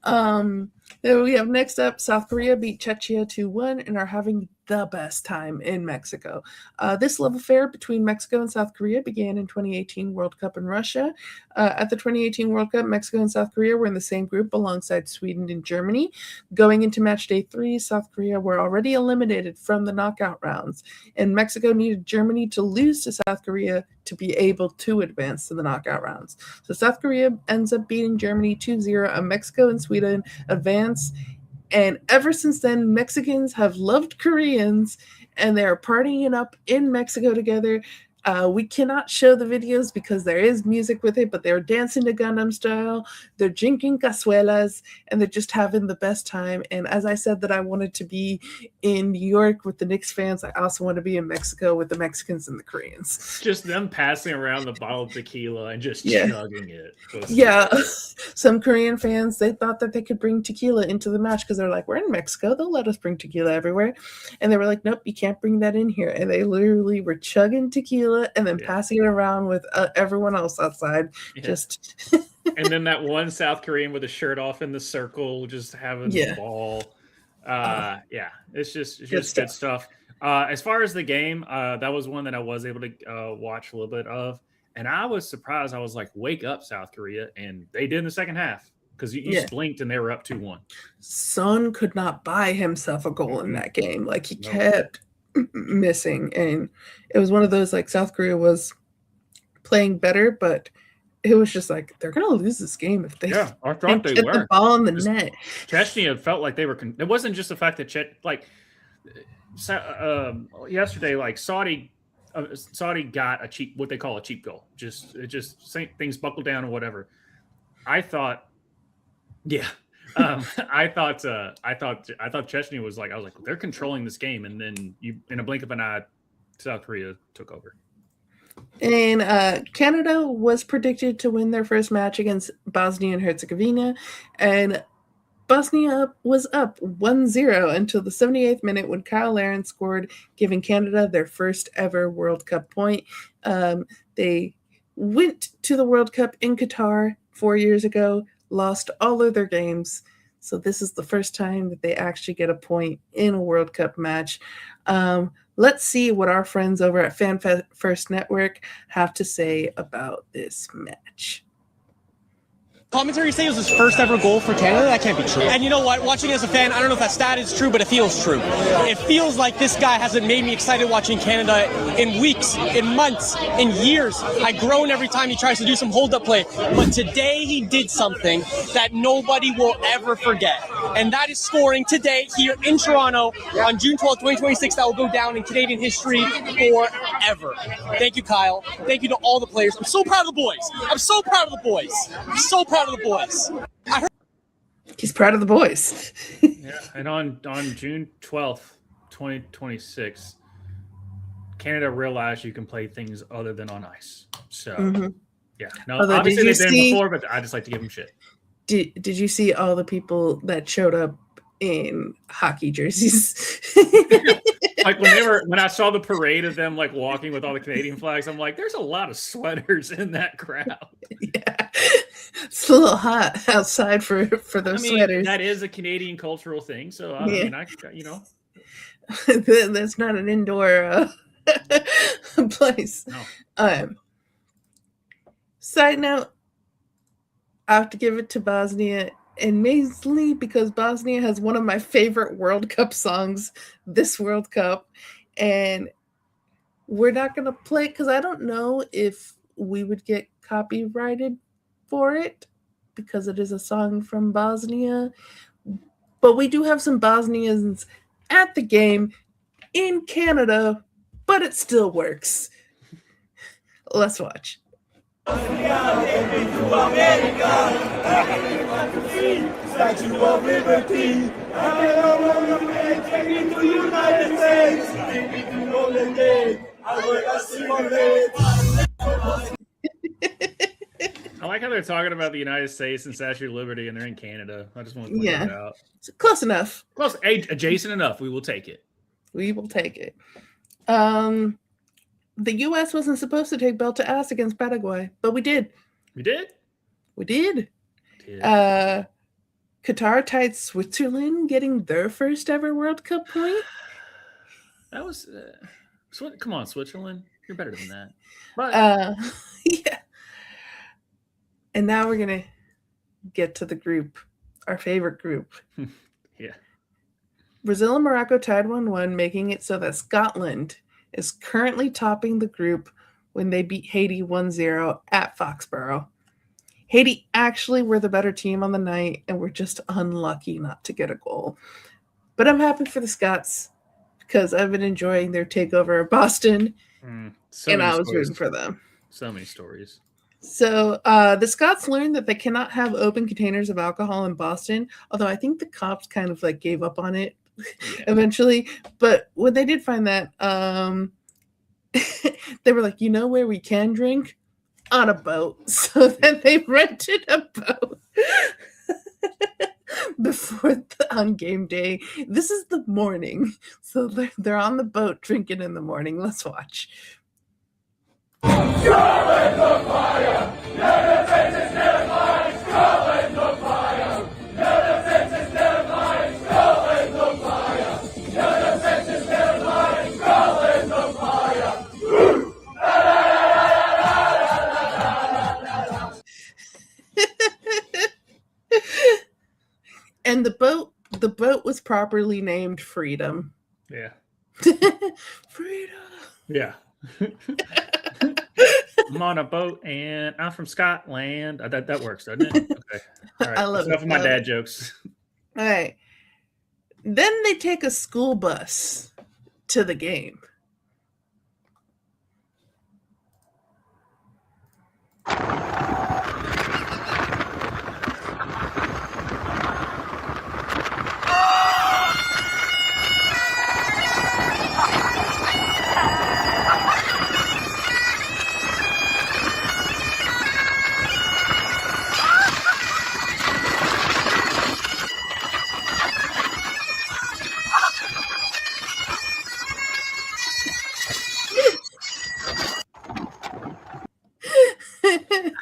Then we have next up, South Korea beat Czechia 2-1 and are having the best time in Mexico. This love affair between Mexico and South Korea began in 2018 World Cup in Russia. At the 2018 World Cup, Mexico and South Korea were in the same group alongside Sweden and Germany. Going into match day 3, South Korea were already eliminated from the knockout rounds, and Mexico needed Germany to lose to South Korea to be able to advance to the knockout rounds. So South Korea ends up beating Germany 2-0, and Mexico and Sweden advance. And ever since then, Mexicans have loved Koreans, and they're partying up in Mexico together. We cannot show the videos because there is music with it, but they're dancing to Gangnam Style. They're drinking cazuelas, and they're just having the best time. And as I said that I wanted to be in New York with the Knicks fans, I also want to be in Mexico with the Mexicans and the Koreans. Just them passing around the bottle of tequila and just chugging it. Yeah. Some Korean fans, they thought that they could bring tequila into the match because they're like, we're in Mexico. They'll let us bring tequila everywhere. And they were like, nope, you can't bring that in here. And they literally were chugging tequila and then passing it around with everyone else outside. Just and then that one South Korean with a shirt off in the circle, just having the ball. It's just good stuff. As far as the game, that was one that I was able to watch a little bit of, and I was surprised. I was like, wake up, South Korea, and they did in the second half because you just blinked and they were up 2-1. Son could not buy himself a goal in that game. Like, he kept missing, and it was one of those, like, South Korea was playing better, but it was just like, they're gonna lose this game if they I thought they get were the ball in the net. Chechnya felt like they were it wasn't just the fact that yesterday, like, Saudi got a cheap, what they call a cheap goal, just things buckled down or whatever. I thought I thought Chechnya was like, I was like, they're controlling this game, and then in a blink of an eye, South Korea took over. And Canada was predicted to win their first match against Bosnia and Herzegovina, and Bosnia was up 1-0 until the 78th minute when Kyle Larin scored, giving Canada their first ever World Cup point. They went to the World Cup in Qatar 4 years ago, lost all of their games. So this is the first time that they actually get a point in a World Cup match. Let's see what our friends over at Fan First Network have to say about this match. Commentary say it was his first ever goal for Canada. That can't be true. And you know what? Watching as a fan, I don't know if that stat is true, but it feels true. It feels like this guy hasn't made me excited watching Canada in weeks, in months, in years. I groan every time he tries to do some hold-up play. But today he did something that nobody will ever forget. And that is scoring today here in Toronto on June 12, 2026. That will go down in Canadian history forever. Thank you, Kyle. Thank you to all the players. I'm so proud of the boys. I'm so proud of the boys. I'm so proud of the boys. He's proud of the boys. And on June 12th, 2026, Canada realized you can play things other than on ice. So, obviously they did before, but I just like to give them shit. Did you see all the people that showed up in hockey jerseys? Like when I saw the parade of them like walking with all the Canadian flags, I'm like, there's a lot of sweaters in that crowd. Yeah, it's a little hot outside for those sweaters. That is a Canadian cultural thing. So that's not an indoor place. No. Side note, I have to give it to Bosnia. And mainly because Bosnia has one of my favorite World Cup songs this World Cup. And we're not going to play it because I don't know if we would get copyrighted for it because it is a song from Bosnia. But we do have some Bosnians at the game in Canada, but it still works. Let's watch. Statue of Liberty. Take me to United States. Take me to Golden Gate. I like how they're talking about the United States and Statue of Liberty, and they're in Canada. I just want to point that out. It's close enough. Close, adjacent enough. We will take it. We will take it. The U.S. wasn't supposed to take belt to ass against Paraguay, but we did. We did? We did. Qatar tied Switzerland, getting their first ever World Cup point. That was come on, Switzerland. You're better than that. But yeah. And now we're gonna get to the group, our favorite group. Yeah. Brazil and Morocco tied 1-1, making it so that Scotland is currently topping the group when they beat Haiti 1-0 at Foxborough. Haiti actually were the better team on the night and were just unlucky not to get a goal. But I'm happy for the Scots because I've been enjoying their takeover of Boston, and I was rooting for them. So many stories. So the Scots learned that they cannot have open containers of alcohol in Boston, although I think the cops kind of like gave up on it eventually. But when they did find that, they were like, you know where we can drink? On a boat. So then they rented a boat on game day. This is the morning. So they're on the boat drinking in the morning. Let's watch. Scotland on fire! Never faces, never mind! Scotland on fire! Never faces, never mind! Scotland on fire! Never faces, never mind! Scotland on fire! And the boat was properly named Freedom. Yeah. Freedom. Yeah. I'm on a boat and I'm from Scotland. That works, doesn't it? Okay. All right. I love enough of my dad jokes. All right. Then they take a school bus to the game.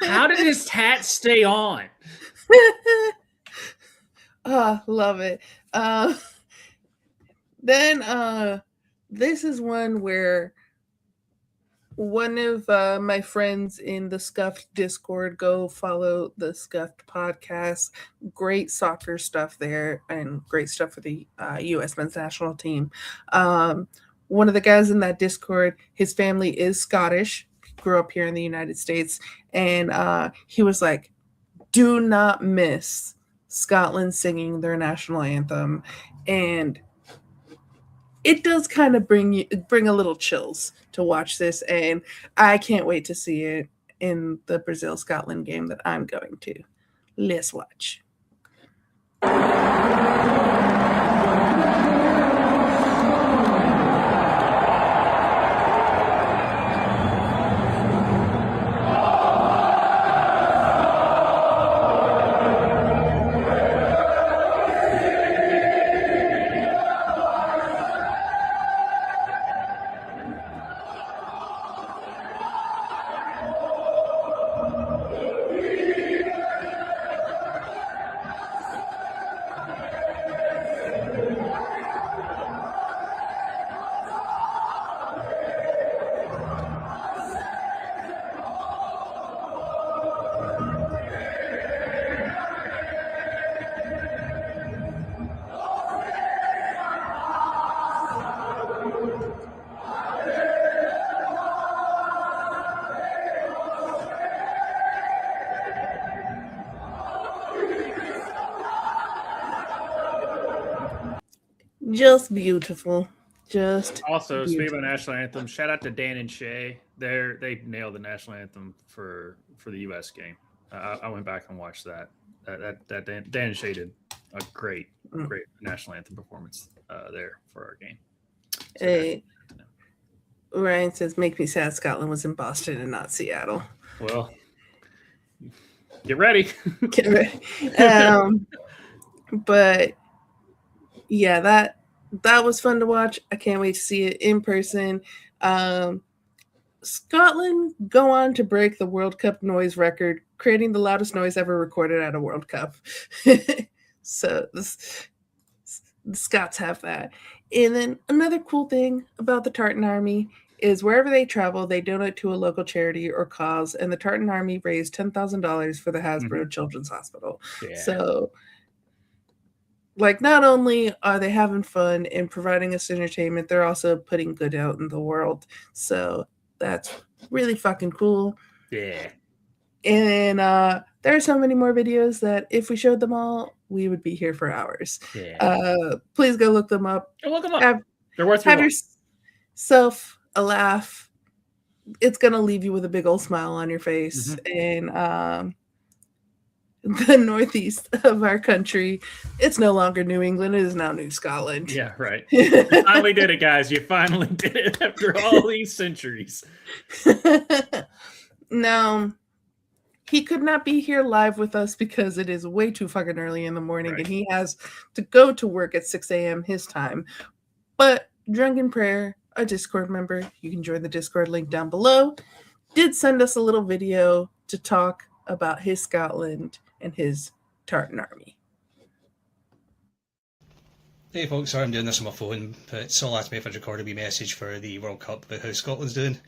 How did his hat stay on? Oh, love it. Then this is one where one of my friends in the Scuffed Discord, go follow the Scuffed podcast. Great soccer stuff there and great stuff for the U.S. men's national team. One of the guys in that Discord, his family is Scottish, grew up here in the United States, and he was like, do not miss Scotland singing their national anthem. And it does kind of bring a little chills to watch this, and I can't wait to see it in the Brazil-Scotland game that I'm going to. Let's watch. Just beautiful. Just also beautiful. Speaking of national anthem, shout out to Dan and Shay. They nailed the national anthem for the U.S. game. I went back and watched that. That Dan and Shay did a great national anthem performance there for our game. So hey, Ryan says, "Make me sad Scotland was in Boston and not Seattle." Well, get ready. Get ready. But yeah, that was fun to watch. I can't wait to see it in person. Scotland go on to break the World Cup noise record, creating the loudest noise ever recorded at a World Cup. So The Scots have that. And then another cool thing about the Tartan Army is wherever they travel, they donate to a local charity or cause. And the Tartan Army raised $10,000 for the Hasbro Children's Hospital. Yeah. So, like, not only are they having fun and providing us entertainment, they're also putting good out in the world. So that's really fucking cool. Yeah. And there are so many more videos that if we showed them all, we would be here for hours. Yeah. Please go look them up. Go look them up. They're worth your Have yourself a laugh. It's going to leave you with a big old smile on your face. And the northeast of our country, it's no longer New England. It is now New Scotland. Yeah, right. You finally did it, guys. You finally did it after all these centuries. Now, he could not be here live with us because it is way too fucking early in the morning and he has to go to work at 6 a.m. his time. But Drunken Prayer, a Discord member, you can join the Discord link down below, did send us a little video to talk about his Scotland and his Tartan Army. Hey folks, sorry I'm doing this on my phone, but Saul asked me if I'd record a wee message for the World Cup about how Scotland's doing.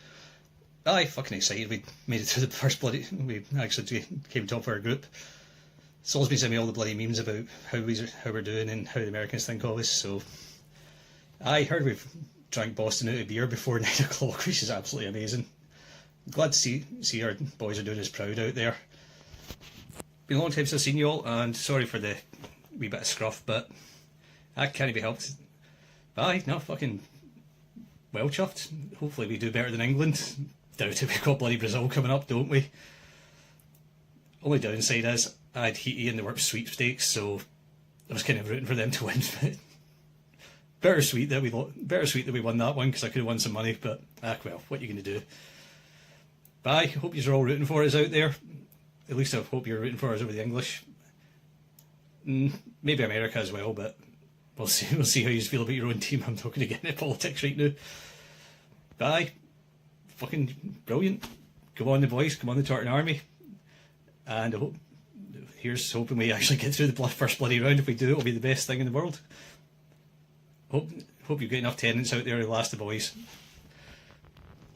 Aye, fucking excited. We made it through the first bloody... We actually came top of our group. Saul's been sending me all the bloody memes about how we're doing and how the Americans think of us, so... I heard we've drank Boston out of beer before 9 o'clock, which is absolutely amazing. Glad to see our boys are doing us proud out there. Been a long time since I've seen you all, and sorry for the wee bit of scruff, but that can't be helped. Aye, no, fucking well chuffed. Hopefully we do better than England. Doubt it, we've got bloody Brazil coming up, don't we? Only downside is I had Haiti in the World Sweepstakes, so I was kind of rooting for them to win. Bittersweet that we won that one because I could have won some money, but well, what are you going to do? But I hope you're all rooting for us out there. At least I hope you're rooting for us over the English. Maybe America as well, but we'll see. We'll see how you feel about your own team. I'm not going to get into politics right now. Bye. Fucking brilliant. Come on the boys, come on the Tartan Army. And I hope, here's hoping we actually get through the first bloody round. If we do, it'll be the best thing in the world. Hope you get enough tenants out there to last the boys.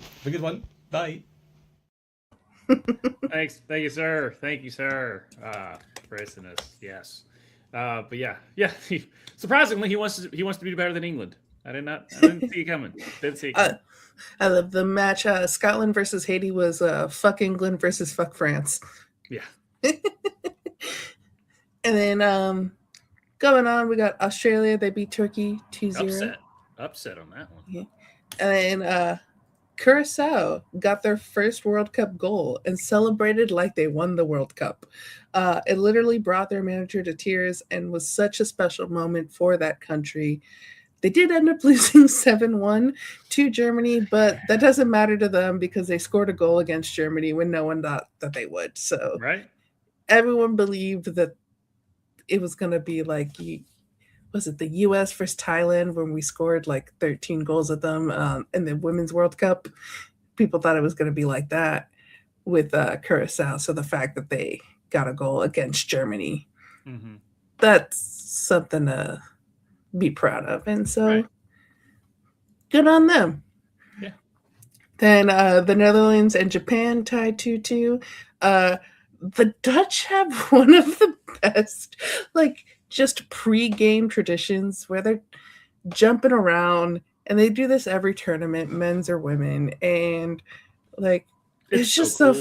Have a good one. Bye. Thanks. Thank you, sir. Thank you, sir. For us. Yes. But yeah. Surprisingly, he wants to do better than England. I didn't see it coming. Didn't see it coming. I love the match. Scotland versus Haiti was fuck England versus fuck France. Yeah. And then going on, we got Australia. They beat Turkey 2-0. Upset on that one. Yeah. And then Curacao got their first World Cup goal and celebrated like they won the World Cup. It literally brought their manager to tears and was such a special moment for that country. They did end up losing 7-1 to Germany, but that doesn't matter to them because they scored a goal against Germany when no one thought that they would. So everyone believed that it was going to be like, was it the U.S. versus Thailand when we scored like 13 goals at them in the Women's World Cup? People thought it was going to be like that with Curacao. So the fact that they got a goal against Germany, that's something to be proud of. And so good on them. Yeah. Then the Netherlands and Japan tied 2-2. The Dutch have one of the best, like, just pre-game traditions where they're jumping around, and they do this every tournament, men's or women, and like it's just so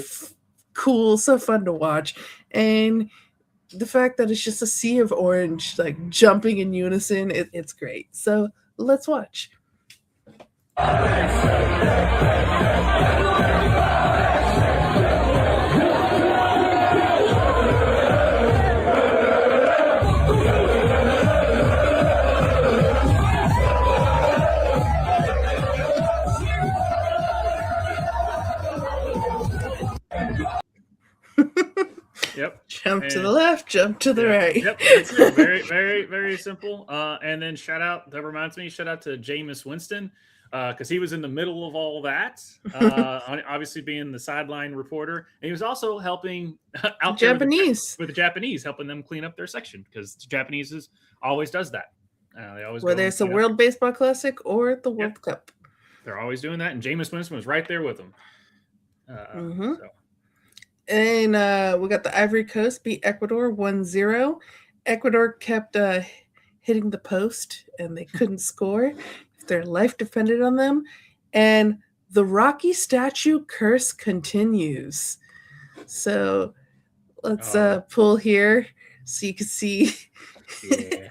cool, so fun to watch. And the fact that it's just a sea of orange, like jumping in unison, it's great. So let's watch. Yep. Jump to the left, jump to the right. Yep. That's it. Very, very, very simple. And then shout out to Jameis Winston, because he was in the middle of all that, obviously being the sideline reporter. And he was also helping out Japanese with the Japanese, helping them clean up their section, because the Japanese always does that. They always whether it's the World Baseball Classic or the World Cup. They're always doing that, and Jameis Winston was right there with them. So. And we got the Ivory Coast beat Ecuador 1-0. Ecuador kept hitting the post, and they couldn't score. Their life depended on them. And the Rocky statue curse continues. So let's pull here so you can see. Yeah.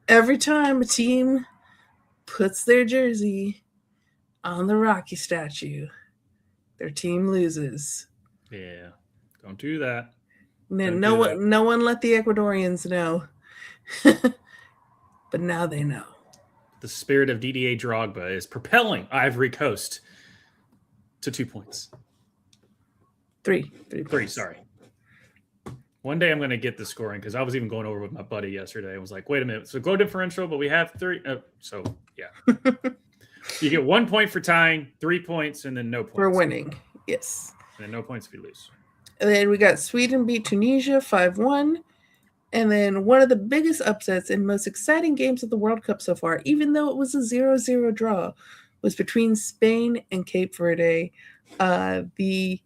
Every time a team puts their jersey on the Rocky statue, their team loses. Yeah, don't do that. No one let the Ecuadorians know. But now they know. The spirit of Didier Drogba is propelling Ivory Coast to 2 points. Three, sorry. One day I'm going to get the scoring because I was even going over with my buddy yesterday. I was like, wait a minute. So goal differential, but we have 3. So, yeah. You get 1 point for tying, 3 points, and then no points. For winning, yes. And then no points if you lose. And then we got Sweden beat Tunisia 5-1. And then one of the biggest upsets and most exciting games of the World Cup so far, even though it was a 0-0 draw, was between Spain and Cape Verde. The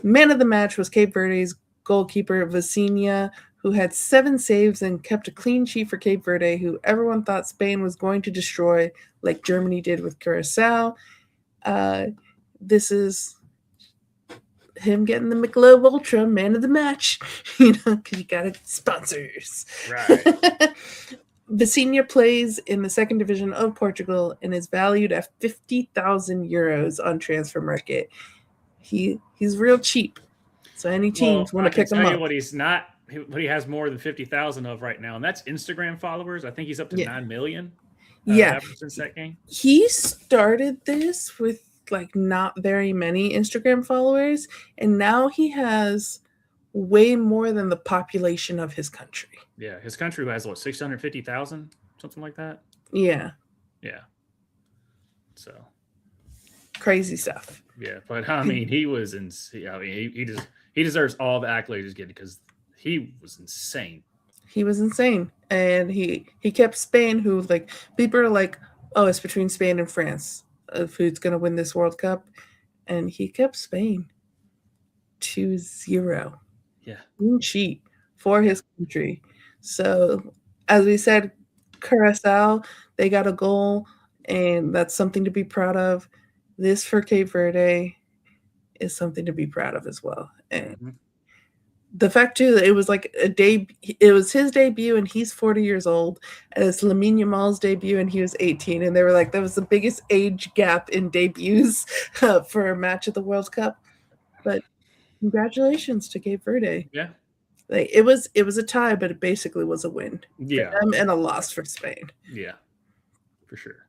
man of the match was Cape Verde's goalkeeper, Vecina, who had 7 saves and kept a clean sheet for Cape Verde, who everyone thought Spain was going to destroy, like Germany did with Curacao. This is him getting the Michelob Ultra man of the match, because you got sponsors. Right. Vecina plays in the second division of Portugal and is valued at 50,000 euros on transfer market. He's real cheap, so any teams want to pick him up. I can tell you what he has more than 50,000 of right now, and that's Instagram followers. I think he's up to 9 million. Since that game. He started this with not very many Instagram followers, and now he has way more than the population of his country. Yeah, his country has 650,000, something like that. Yeah. So crazy stuff. Yeah, but I mean, he was insane. I mean, he deserves all the accolades he's getting because he was insane. He was insane, and he kept Spain, who people are like, oh, it's between Spain and France of who's going to win this World Cup, and he kept Spain 2-0. Yeah, clean sheet for his country. So, as we said, Curacao, they got a goal, and that's something to be proud of. This for Cape Verde is something to be proud of as well. And the fact too that it was it was his debut, and he's 40 years old, and it's Lamine Yamal's debut, and he was 18, and they were like, that was the biggest age gap in debuts for a match at the World Cup. But congratulations to Cape Verde. Yeah, it was a tie, but it basically was a win. Yeah, for them and a loss for Spain. Yeah, for sure.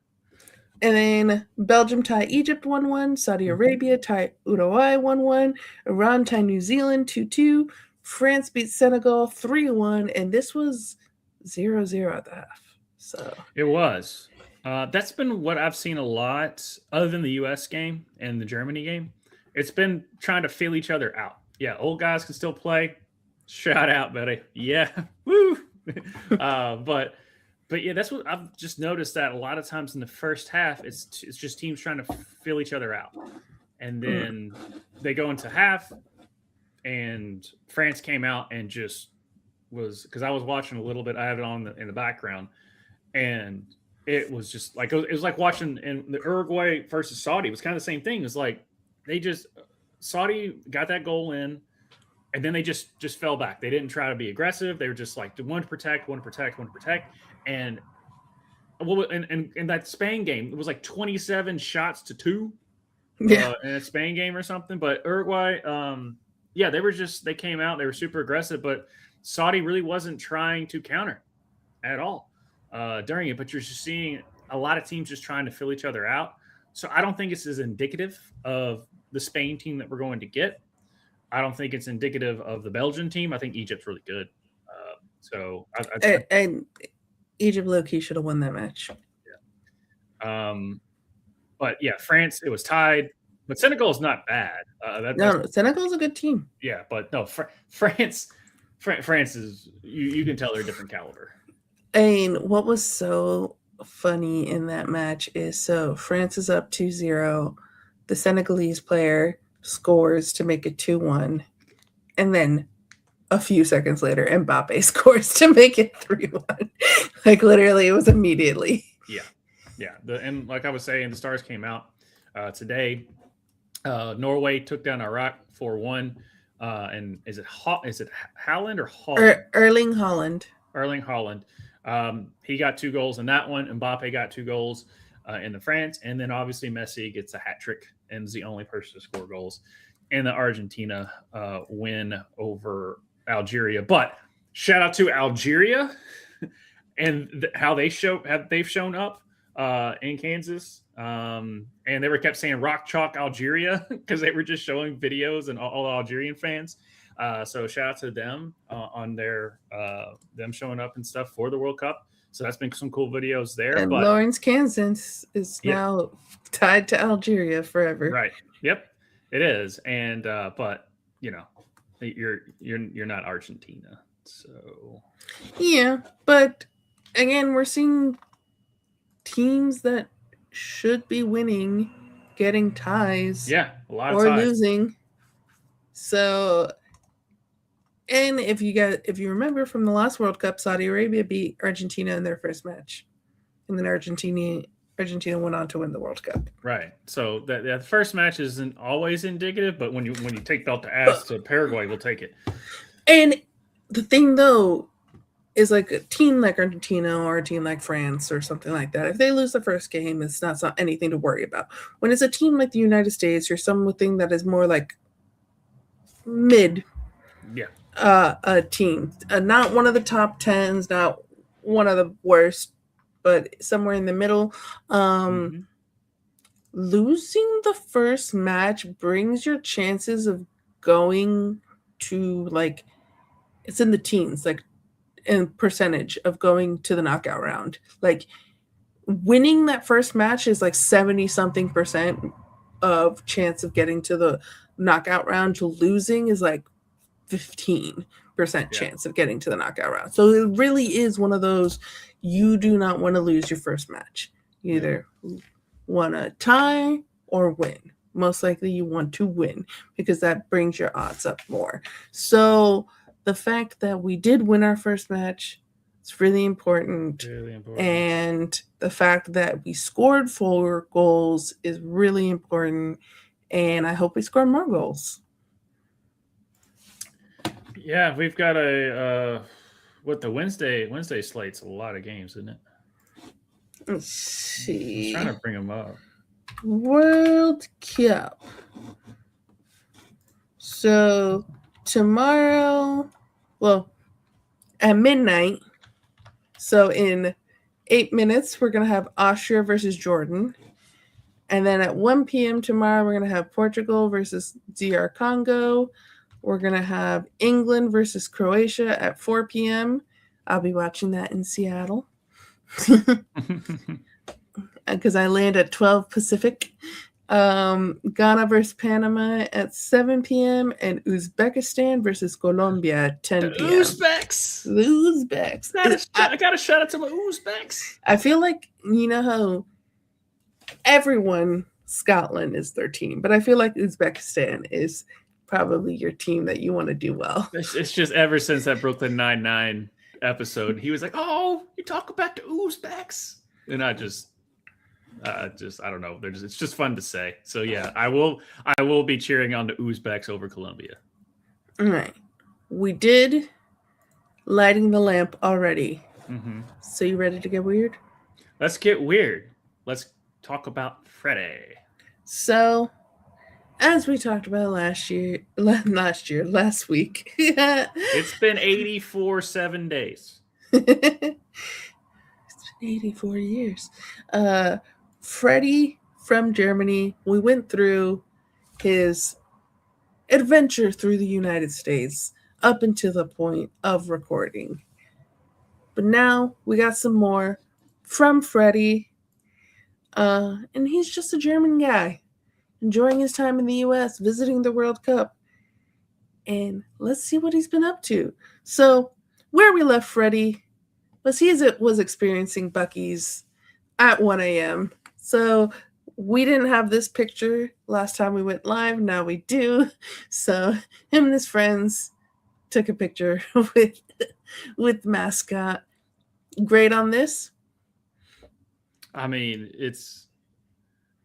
And then Belgium tie Egypt 1-1, Saudi Arabia tie Uruguay 1-1, Iran tie New Zealand 2-2, France beat Senegal 3-1, and this was 0-0 at the half. So it was. That's been what I've seen a lot, other than the U.S. game and the Germany game. It's been trying to feel each other out. Yeah, old guys can still play. Shout out, buddy. Yeah, woo. But yeah, that's what I've just noticed, that a lot of times in the first half, it's just teams trying to feel each other out, and then they go into half, and France came out and just was, because I was watching a little bit, I have it on in the background, and it was just like it was like watching in the Uruguay versus Saudi. It was kind of the same thing. It was like Saudi got that goal in, and then they just fell back. They didn't try to be aggressive. They were just like one to protect. And in that Spain game, it was like 27 shots to 2 in a Spain game or something. But Uruguay, they came out, they were super aggressive, but Saudi really wasn't trying to counter at all during it. But you're just seeing a lot of teams just trying to fill each other out. So I don't think it's as indicative of the Spain team that we're going to get. I don't think it's indicative of the Belgian team. I think Egypt's really good. And Egypt low-key should have won that match. Yeah. But yeah, France, it was tied. But Senegal is not bad. Senegal's a good team. Yeah, but no, France is, you can tell they're a different caliber. And what was so funny in that match is so France is up 2-0. The Senegalese player scores to make it 2-1. And then a few seconds later, Mbappe scores to make it 3-1. Like literally, it was immediately. Yeah. And like I was saying, the stars came out today. Norway took down Iraq 4-1. And is it Haaland or Holland? Erling Haaland. Erling Haaland. He got 2 goals in that one. Mbappe got 2 goals in the France. And then obviously Messi gets a hat trick and is the only person to score goals in the Argentina win over Algeria. But shout out to Algeria and how they've shown up in Kansas. And they were kept saying rock chalk Algeria because they were just showing videos and all the Algerian fans. So shout out to them on their them showing up and stuff for the World Cup. So that's been some cool videos there. And Lawrence, Kansas is now tied to Algeria forever. Right. Yep. It is. And but you know, you're not Argentina. So yeah, but again, we're seeing teams that should be winning getting ties. Yeah, a lot of or ties. losing. So, and if you remember from the last World Cup, Saudi Arabia beat Argentina in their first match, and then Argentina went on to win the World Cup. Right. So that first match isn't always indicative, but when you take belt to ass to Paraguay, we'll take it. And the thing though is like a team like Argentina or a team like France or something like that. If they lose the first game, it's not anything to worry about. When it's a team like the United States or something that is more like mid, a team, not one of the top 10s, not one of the worst, but somewhere in the middle. Losing the first match brings your chances of going to like, it's in the teens, like in percentage of going to the knockout round. Like winning that first match is like 70 something percent of chance of getting to the knockout round. To losing is like 15% chance of getting to the knockout round. So it really is one of those, you do not want to lose your first match. You either want to tie or win. Most likely you want to win because that brings your odds up more. So the fact that we did win our first match is really important. Really important. And the fact that we scored 4 goals is really important. And I hope we score more goals. Yeah, we've got the Wednesday slate's a lot of games, isn't it? Let's see. I'm trying to bring them up. World Cup. So tomorrow, well, at midnight, so in 8 minutes, we're going to have Austria versus Jordan. And then at 1 p.m. tomorrow, we're going to have Portugal versus DR Congo. We're going to have England versus Croatia at 4 p.m. I'll be watching that in Seattle because I land at 12 Pacific. Ghana versus Panama at 7 p.m. and Uzbekistan versus Colombia at 10 p.m. Uzbeks. I got to shout out to my Uzbeks. I feel like, you know how everyone, Scotland is their team, but I feel like Uzbekistan is probably your team that you want to do well. It's just ever since that Brooklyn Nine-Nine episode, he was like, "Oh, you talk about the Uzbeks," and I don't know. It's just fun to say. So yeah, I will be cheering on the Uzbeks over Colombia. All right, we did lighting the lamp already. So you ready to get weird? Let's get weird. Let's talk about Freddie. So, as we talked about last week. It's been 7 days. It's been 84 years. Freddie from Germany, we went through his adventure through the United States up until the point of recording. But now we got some more from Freddie. And he's just a German guy enjoying his time in the U.S., visiting the World Cup. And let's see what he's been up to. So where we left Freddie was he was experiencing Buc-ee's at 1 a.m. So we didn't have this picture last time we went live. Now we do. So him and his friends took a picture with mascot. Great on this. I mean,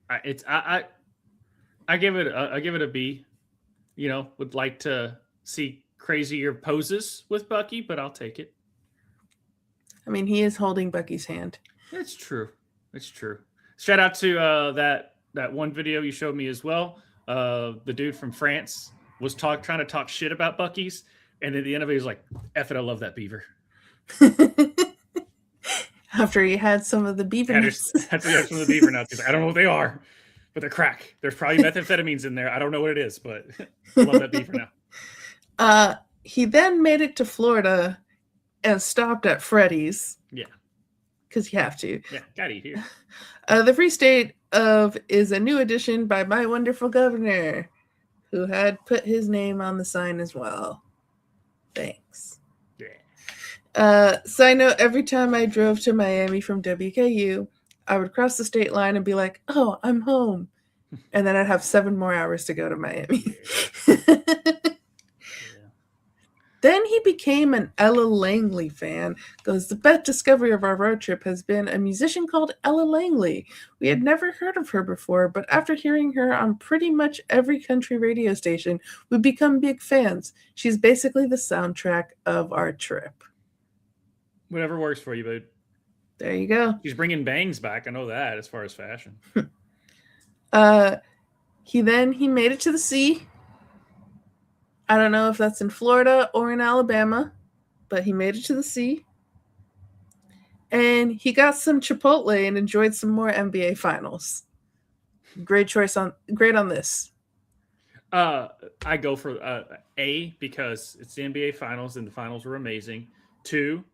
I give it a B. You know, would like to see crazier poses with Buc-ee, but I'll take it. I mean, he is holding Buc-ee's hand. It's true. It's true. Shout out to that one video you showed me as well. The dude from France was trying to talk shit about Buc-ee's, and at the end of it, he was like, "F it, I love that beaver." After he had some of the beaver nuts. After he had some of the beaver nuts. He's like, I don't know what they are, but they're crack. There's probably methamphetamines in there. I don't know what it is, but I love that beaver now. He then made it to Florida and stopped at Freddy's. Yeah. Because you have to. Yeah, gotta eat here. The Free State of is a new addition by my wonderful governor, who had put his name on the sign as well. Thanks. Yeah. Side note, every time I drove to Miami from WKU, I would cross the state line and be like, oh, I'm home. And then I'd have 7 more hours to go to Miami. Then he became an Ella Langley fan. Goes, the best discovery of our road trip has been a musician called Ella Langley. We had never heard of her before, but after hearing her on pretty much every country radio station, we've become big fans. She's basically the soundtrack of our trip. Whatever works for you, babe. There you go. She's bringing bangs back. I know that as far as fashion. He made it to the sea. I don't know if that's in Florida or in Alabama, but he made it to the sea. And he got some Chipotle and enjoyed some more NBA finals. Great on this. I go for A because it's the NBA finals and the finals were amazing. 2,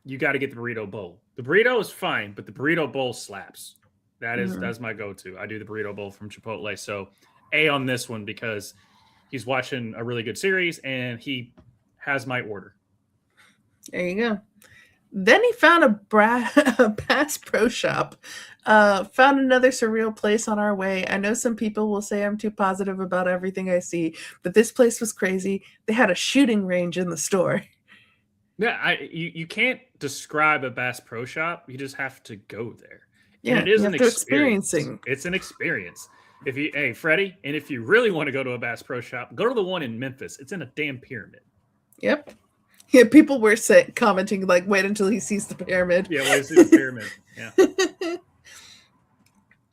you got to get the burrito bowl. The burrito is fine, but the burrito bowl slaps. That's my go-to. I do the burrito bowl from Chipotle. So A on this one because he's watching a really good series and he has my order. There you go. Then he found a Bass Pro Shop. Found another surreal place on our way. I know some people will say I'm too positive about everything I see, but this place was crazy. They had a shooting range in the store. Yeah, you can't describe a Bass Pro Shop. You just have to go there. Yeah, and it is you an have to experience. experiencing. It's an experience. Hey, Freddie, and if you really want to go to a Bass Pro Shop, go to the one in Memphis. It's in a damn pyramid. Yep. Yeah, people were commenting like, wait until he sees the pyramid. Yeah, wait until the pyramid. Yeah.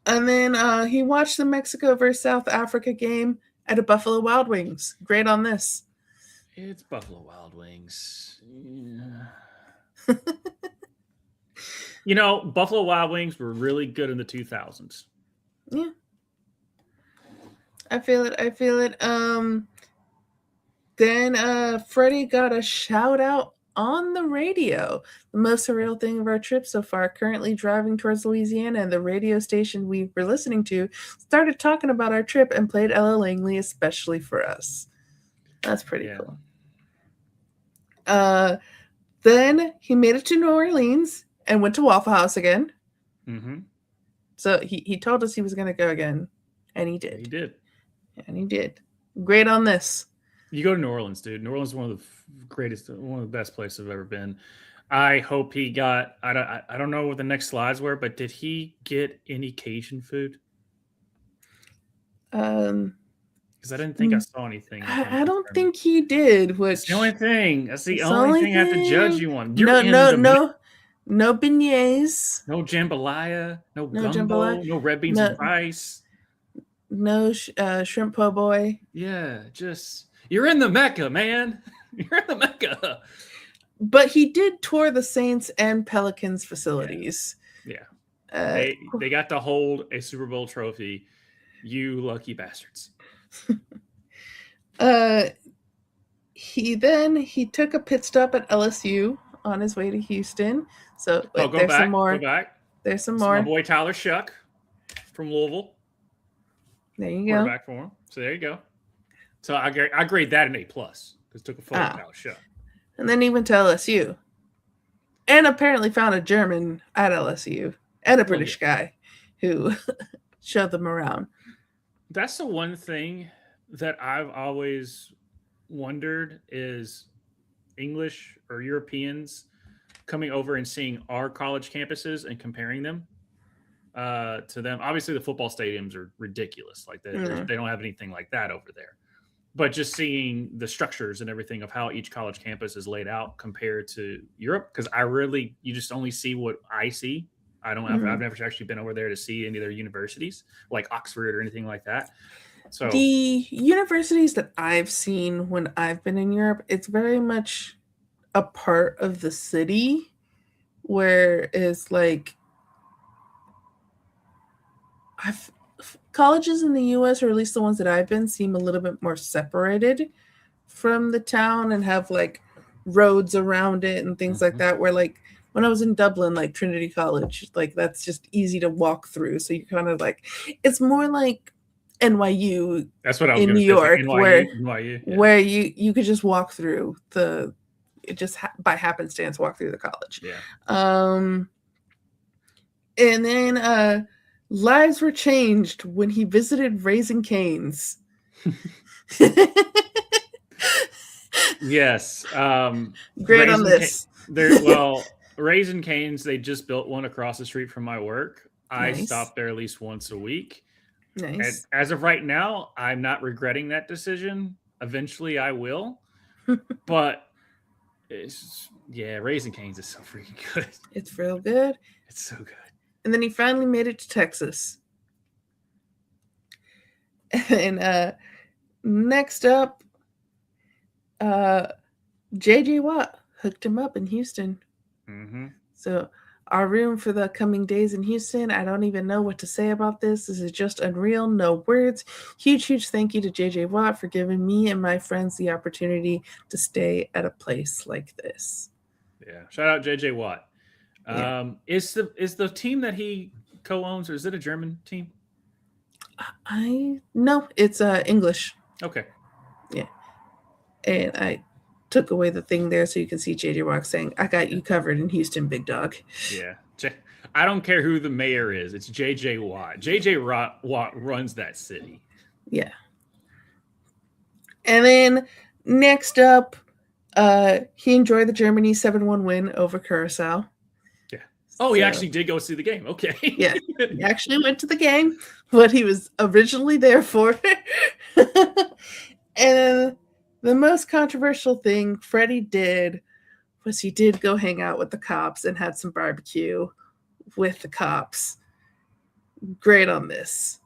And then he watched the Mexico versus South Africa game at a Buffalo Wild Wings. Great on this. It's Buffalo Wild Wings. Yeah. Buffalo Wild Wings were really good in the 2000s. Yeah. I feel it. Then Freddie got a shout out on the radio. The most surreal thing of our trip so far, currently driving towards Louisiana, and the radio station we were listening to started talking about our trip and played Ella Langley especially for us. That's pretty cool. Then he made it to New Orleans and went to Waffle House again. Mm-hmm. So he told us he was going to go again, and he did. He did. Great on this. You go to New Orleans, dude. New Orleans is one of the best places I've ever been. I hope he got. I don't know what the next slides were, but did he get any Cajun food? Because I didn't think I saw anything. I don't think he did. That's the only thing. That's the only thing I have to judge you on. No beignets. No jambalaya. No gumbo. No red beans and rice. No shrimp po' boy. Yeah, you're in the Mecca, man. You're in the Mecca. But he did tour the Saints and Pelicans facilities. Yeah. They got to hold a Super Bowl trophy. You lucky bastards. He took a pit stop at LSU on his way to Houston. So there's some more. Go back. There's some more. My boy Tyler Shuck from Louisville. There you go. Quarterback for him. So there you go. So I grade that an A+. Because took a photo of Tyler Shuck. And then he went to LSU. And apparently found a German at LSU and a British guy who showed them around. That's the one thing that I've always wondered is English or Europeans coming over and seeing our college campuses and comparing them to them. Obviously, the football stadiums are ridiculous. Like they don't have anything like that over there. But just seeing the structures and everything of how each college campus is laid out compared to Europe, because you just only see what I see. I've never actually been over there to see any of their universities, like Oxford or anything like that. So the universities that I've seen when I've been in Europe, it's very much a part of the city, where it's like colleges in the U.S., or at least the ones that I've been, seem a little bit more separated from the town and have like roads around it and things like that. Where like when I was in Dublin, like Trinity College, like that's just easy to walk through. So you kind of like, it's more like NYU. That's what I was in gonna New say, York, NYU, where you could just walk through by happenstance walk through the college. Yeah. And then lives were changed when he visited Raising Cane's. Yes. Great on this. Raising Cane's, they just built one across the street from my work. I stop there at least once a week. Nice. And as of right now, I'm not regretting that decision. Eventually I will. But Raising Cane's is so freaking good. It's real good. It's so good. And then he finally made it to Texas. And next up, JJ Watt hooked him up in Houston. Mm-hmm. So our room for the coming days in Houston, I don't even know what to say about this. This is just unreal. No words. Huge thank you to JJ Watt for giving me and my friends the opportunity to stay at a place like this. Yeah. Shout out JJ Watt. Yeah. Is the team that he co-owns, or is it a German team? No, it's English. Okay. Yeah. And I took away the thing there so you can see JJ Watt saying, "I got you covered in Houston, big dog." Yeah. I don't care who the mayor is. It's JJ Watt. JJ Watt runs that city. Yeah. And then next up, he enjoyed the Germany 7-1 win over Curacao. Oh, he actually did go see the game. Okay. Yeah, he actually went to the game, what he was originally there for. And the most controversial thing Freddie did was he did go hang out with the cops and had some barbecue with the cops. Great on this.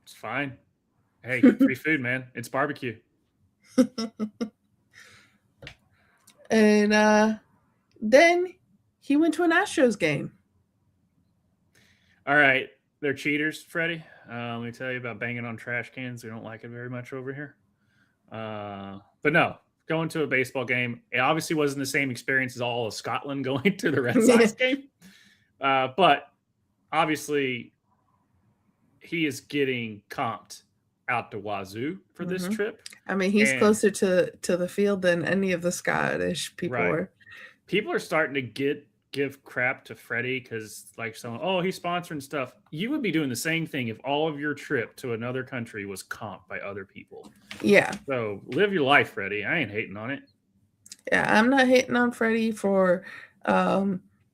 It's fine. Hey, free food, man. It's barbecue. And then he went to an Astros game. All right. They're cheaters, Freddie. Let me tell you about banging on trash cans. We don't like it very much over here. But no, going to a baseball game, it obviously wasn't the same experience as all of Scotland going to the Red Sox game. But obviously, he is getting comped out to wazoo for this trip. I mean, he's closer to the field than any of the Scottish people were. People are starting to give crap to Freddie because, like, someone, he's sponsoring stuff. You would be doing the same thing if all of your trip to another country was comped by other people. Yeah. So live your life, Freddie. I ain't hating on it. Yeah, I'm not hating on Freddie for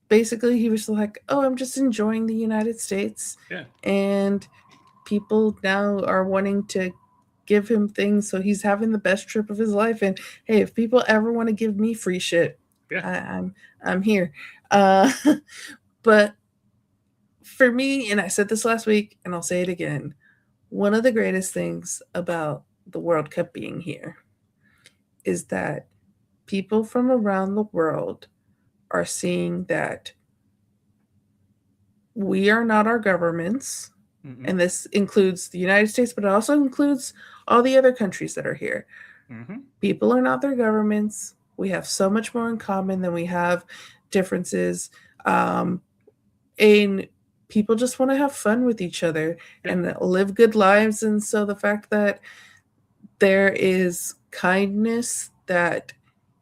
basically he was like, I'm just enjoying the United States. Yeah. And people now are wanting to give him things, so he's having the best trip of his life. And hey, if people ever want to give me free shit, I'm here. But for me, and I said this last week, and I'll say it again, one of the greatest things about the World Cup being here is that people from around the world are seeing that we are not our governments. Mm-hmm. And this includes the United States, but it also includes all the other countries that are here. Mm-hmm. People are not their governments. We have so much more in common than we have differences. And people just want to have fun with each other and live good lives. And so the fact that there is kindness that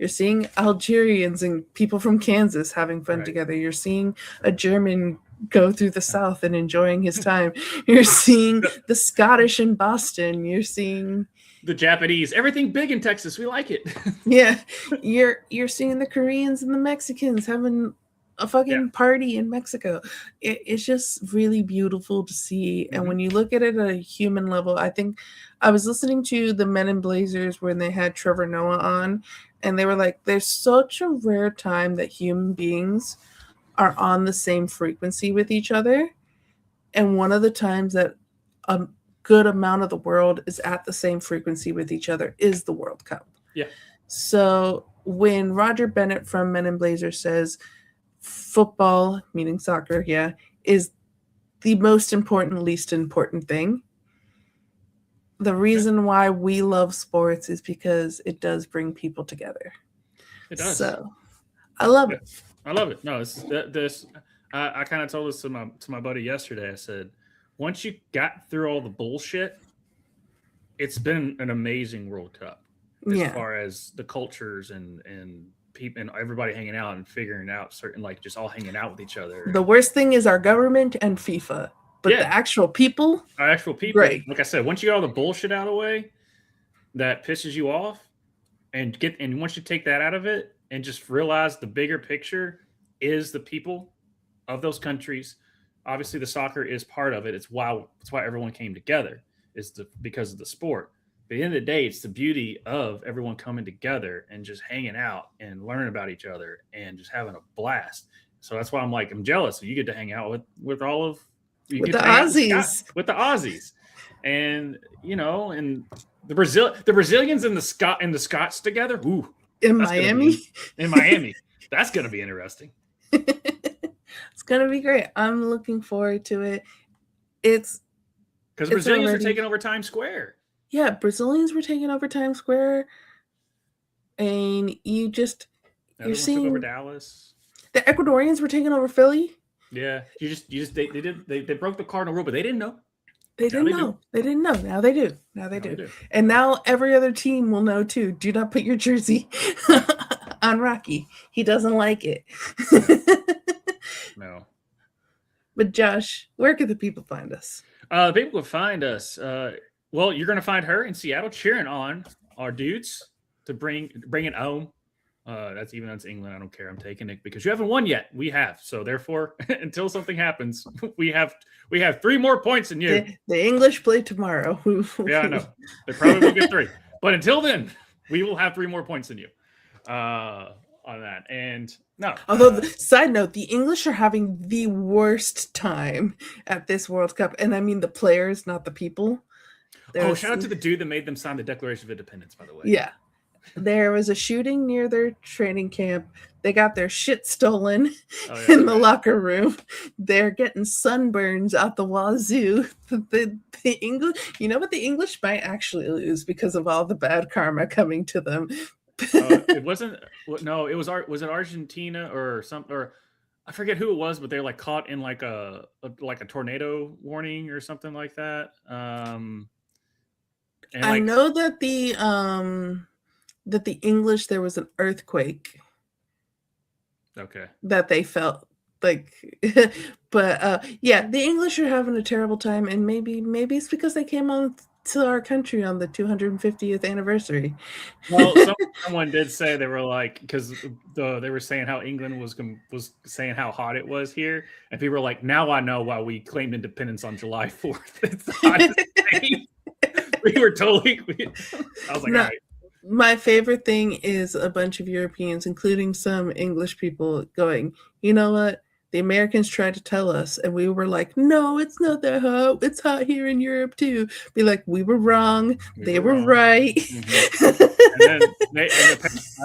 You're seeing Algerians and people from Kansas having fun together. You're seeing a German go through the South and enjoying his time. You're seeing the Scottish in Boston. You're seeing the Japanese. Everything big in Texas. We like it. Yeah. You're seeing the Koreans and the Mexicans having a fucking party in Mexico. It's just really beautiful to see. And when you look at it at a human level, I think I was listening to the Men in Blazers when they had Trevor Noah on, and they were like, there's such a rare time that human beings are on the same frequency with each other. And one of the times that a good amount of the world is at the same frequency with each other is the World Cup. Yeah. So when Roger Bennett from Men in Blazers says football, meaning soccer, is the most important, least important thing, the reason why we love sports is because it does bring people together. It does. So I love it. I love it. No, this. I kind of told this to my buddy yesterday. I said, once you got through all the bullshit, it's been an amazing World Cup as far as the cultures and people and everybody hanging out and figuring out certain, like, just all hanging out with each other. The worst thing is our government and FIFA, but the actual people, great. Like I said, once you get all the bullshit out of the way that pisses you off, and once you take that out of it and just realize the bigger picture is the people of those countries. Obviously, the soccer is part of it. It's why everyone came together, because of the sport. But at the end of the day, it's the beauty of everyone coming together and just hanging out and learning about each other and just having a blast. So that's why I'm jealous. You get to hang out with all of the Aussies. With the Aussies. And and the Brazilians and the Scots together. Ooh. In Miami. That's gonna be interesting. It's gonna be great. I'm looking forward to it. Because Brazilians are taking over Times Square. Yeah, Brazilians were taking over Times Square, and you're seeing over Dallas. The Ecuadorians were taking over Philly. Yeah, they broke the cardinal rule, but they didn't know. They didn't know. Now they do. And now every other team will know too. Do not put your jersey on Rocky. He doesn't like it. No. But Josh, where can the people find us? People can find us. Well, you're going to find her in Seattle cheering on our dudes to bring it home. That's England. I don't care. I'm taking it because you haven't won yet. We have. So therefore, until something happens, we have 3 more points than you. The English play tomorrow. Yeah, I know. They probably will get 3. But until then, we will have 3 more points than you on that. And no. Although, side note, the English are having the worst time at this World Cup. And I mean the players, not the people. Shout out to the dude that made them sign the Declaration of Independence, by the way. Yeah. There was a shooting near their training camp. They got their shit stolen in the locker room. They're getting sunburns out the wazoo. The English, you know what? The English might actually lose because of all the bad karma coming to them. It wasn't. No, it was. Was it Argentina or something? Or I forget who it was, but they're like caught in like a tornado warning or something like that. And I know that the English, there was an earthquake. Okay. That they felt like, but yeah, the English are having a terrible time, and maybe it's because they came on to our country on the 250th anniversary. Well, someone did say they were like, because they were saying how England was saying how hot it was here, and people were like, now I know why we claimed independence on July 4th. It's the hottest thing. We were totally. I was like, all right. My favorite thing is a bunch of Europeans, including some English people, going, you know what? The Americans tried to tell us, and we were like, no, it's not that hot. It's hot here in Europe, too. Be like, we were wrong. They were right. Mm-hmm. And then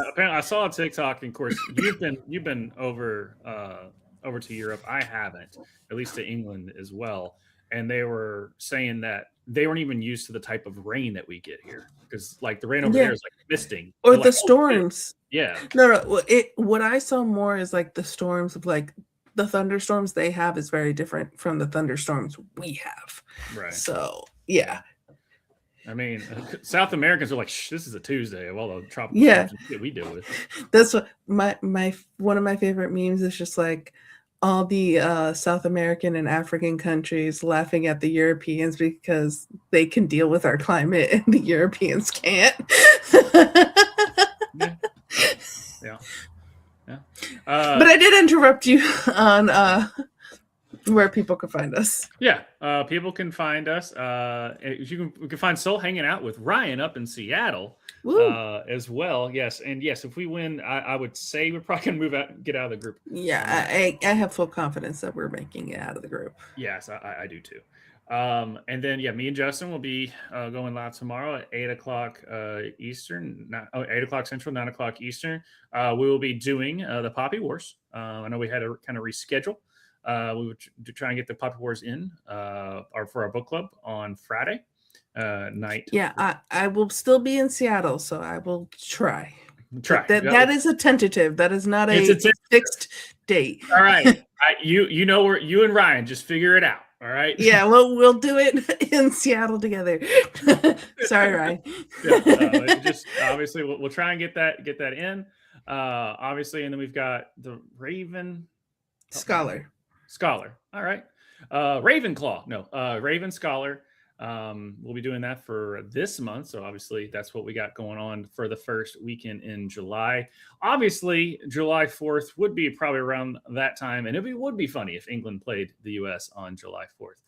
apparently I saw a TikTok, and of course, you've been over to Europe. I haven't, at least to England as well. And they were saying that they weren't even used to the type of rain that we get here, because like the rain over there is like misting or They're the like, storms. Yeah. No. What I saw more is like the storms of like the thunderstorms they have is very different from the thunderstorms we have. Right. So yeah. I mean, South Americans are like, Shh, this is a Tuesday of all the tropical Yeah. shit we deal with. That's what my one of my favorite memes is just like all the South American and African countries laughing at the Europeans because they can deal with our climate and the Europeans can't. Yeah. But I did interrupt you on where people can find us. Yeah, people can find us. We can find Soul hanging out with Ryan up in Seattle as well. Yes, and yes, if we win, I would say we're probably gonna move out, get out of the group. Yeah, I have full confidence that we're making it out of the group. Yes, I do too. And then me and Justin will be going live tomorrow at 8:00 Eastern, 8:00 Central, 9:00 Eastern. We will be doing the Poppy Wars. I know we had to kind of reschedule. We would try and get the Poppy Wars in for our book club on Friday night. Yeah, I will still be in Seattle, so I will try. That is a tentative. That is not a fixed date. All right, you know where you and Ryan just figure it out. All right. Yeah, we'll do it in Seattle together. Sorry, Ryan. Just obviously we'll try and get that in. Obviously, and then we've got the Raven Scholar. All right. Ravenclaw. No, Raven Scholar. We'll be doing that for this month. So obviously that's what we got going on for the first weekend in July. Obviously, July 4th would be probably around that time. And it would be funny if England played the US on July 4th.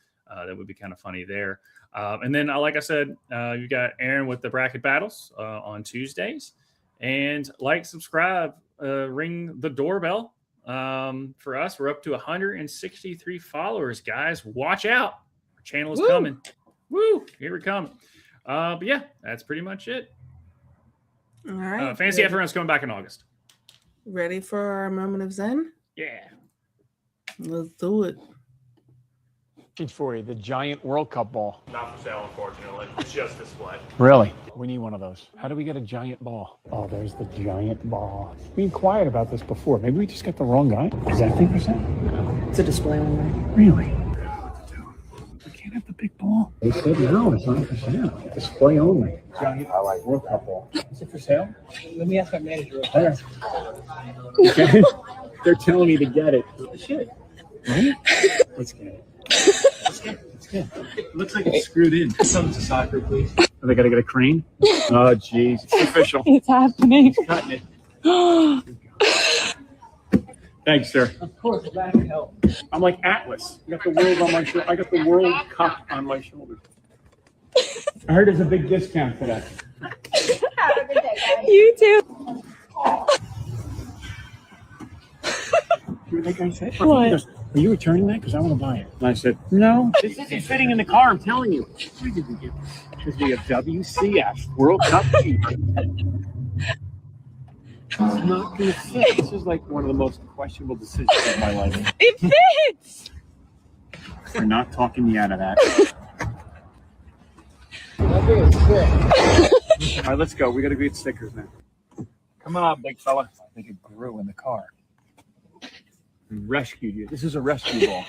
That would be kind of funny there. And then, like I said, you got Aaron with the bracket battles on Tuesdays. And subscribe, ring the doorbell. For us, we're up to 163 followers, guys. Watch out. Our channel is coming. Woo! Here we come. But yeah, that's pretty much it. All right. Fantasy F-Run's coming back in August. Ready for our moment of Zen? Yeah. Let's do it. For you, the giant World Cup ball. Not for sale, unfortunately. It's just display. Really? We need one of those. How do we get a giant ball? Oh, there's the giant ball. We inquired about this before. Maybe we just got the wrong guy. Is that 50%? It's a display only. Really? We can't have the big ball. They said no, it's not for sale. Display only. Giant World Cup ball. Is it for sale? Let me ask my manager. Okay. They're telling me to get it. Shit. Right? Let's get it. It looks like it's screwed in. Some to soccer, please. They got to get a crane? Oh, jeez. It's official. It's happening. It's cutting it. Thanks, sir. Of course, glad to help. I'm like Atlas. I got the world on my shoulder. I got the World Cup on my shoulder. I heard there's a big discount for that. Have a good day, guys. You too. You think I said? What? Goes, are you returning that? Because I want to buy it. And I said, no. This isn't fitting in the car, I'm telling you. Where did we get this? Because we have WCF World Cup cheaper. It's not going to fit. This is like one of the most questionable decisions of my life. It fits. We're not talking me out of that. All right, let's go. We got to get stickers now. Come on, big fella. I think it grew in the car. We rescued you. This is a rescue ball.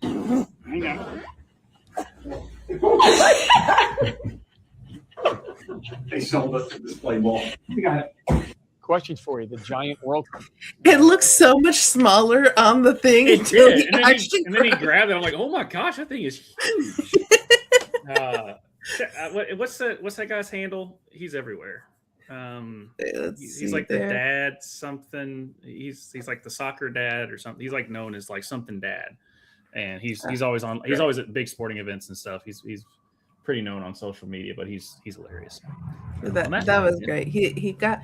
Hang on. They sold us the display ball. We got it. Questions for you. The giant World Cup. It looks so much smaller on the thing. It did. And then he grabbed it. I'm like, oh my gosh, that thing is huge. What's that guy's handle? He's everywhere. He's like the dad something. He's like the soccer dad or something. He's like known as like something dad, and he's always on. He's always at big sporting events and stuff. He's pretty known on social media, but he's hilarious. That was great. He got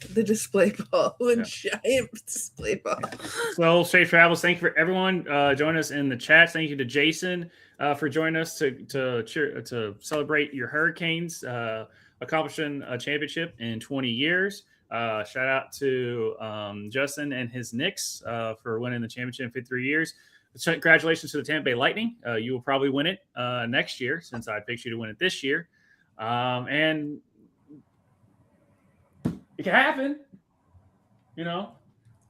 the display ball, giant display ball. So safe travels. Thank you for everyone joining us in the chat. Thank you to Jason for joining us to celebrate your Hurricanes accomplishing a championship in 20 years. Shout out to Justin and his Knicks for winning the championship in 53 years. Congratulations to the Tampa Bay Lightning. You will probably win it next year, since I picked you to win it this year. And it can happen. You know,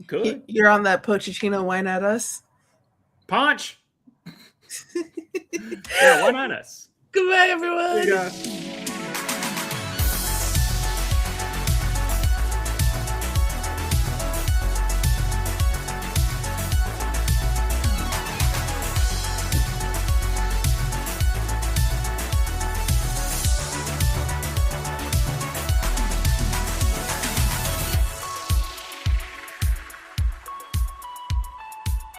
good. You're on that Pochettino. Why not us? Punch. Yeah, why not us? Goodbye, everyone. Hey, guys.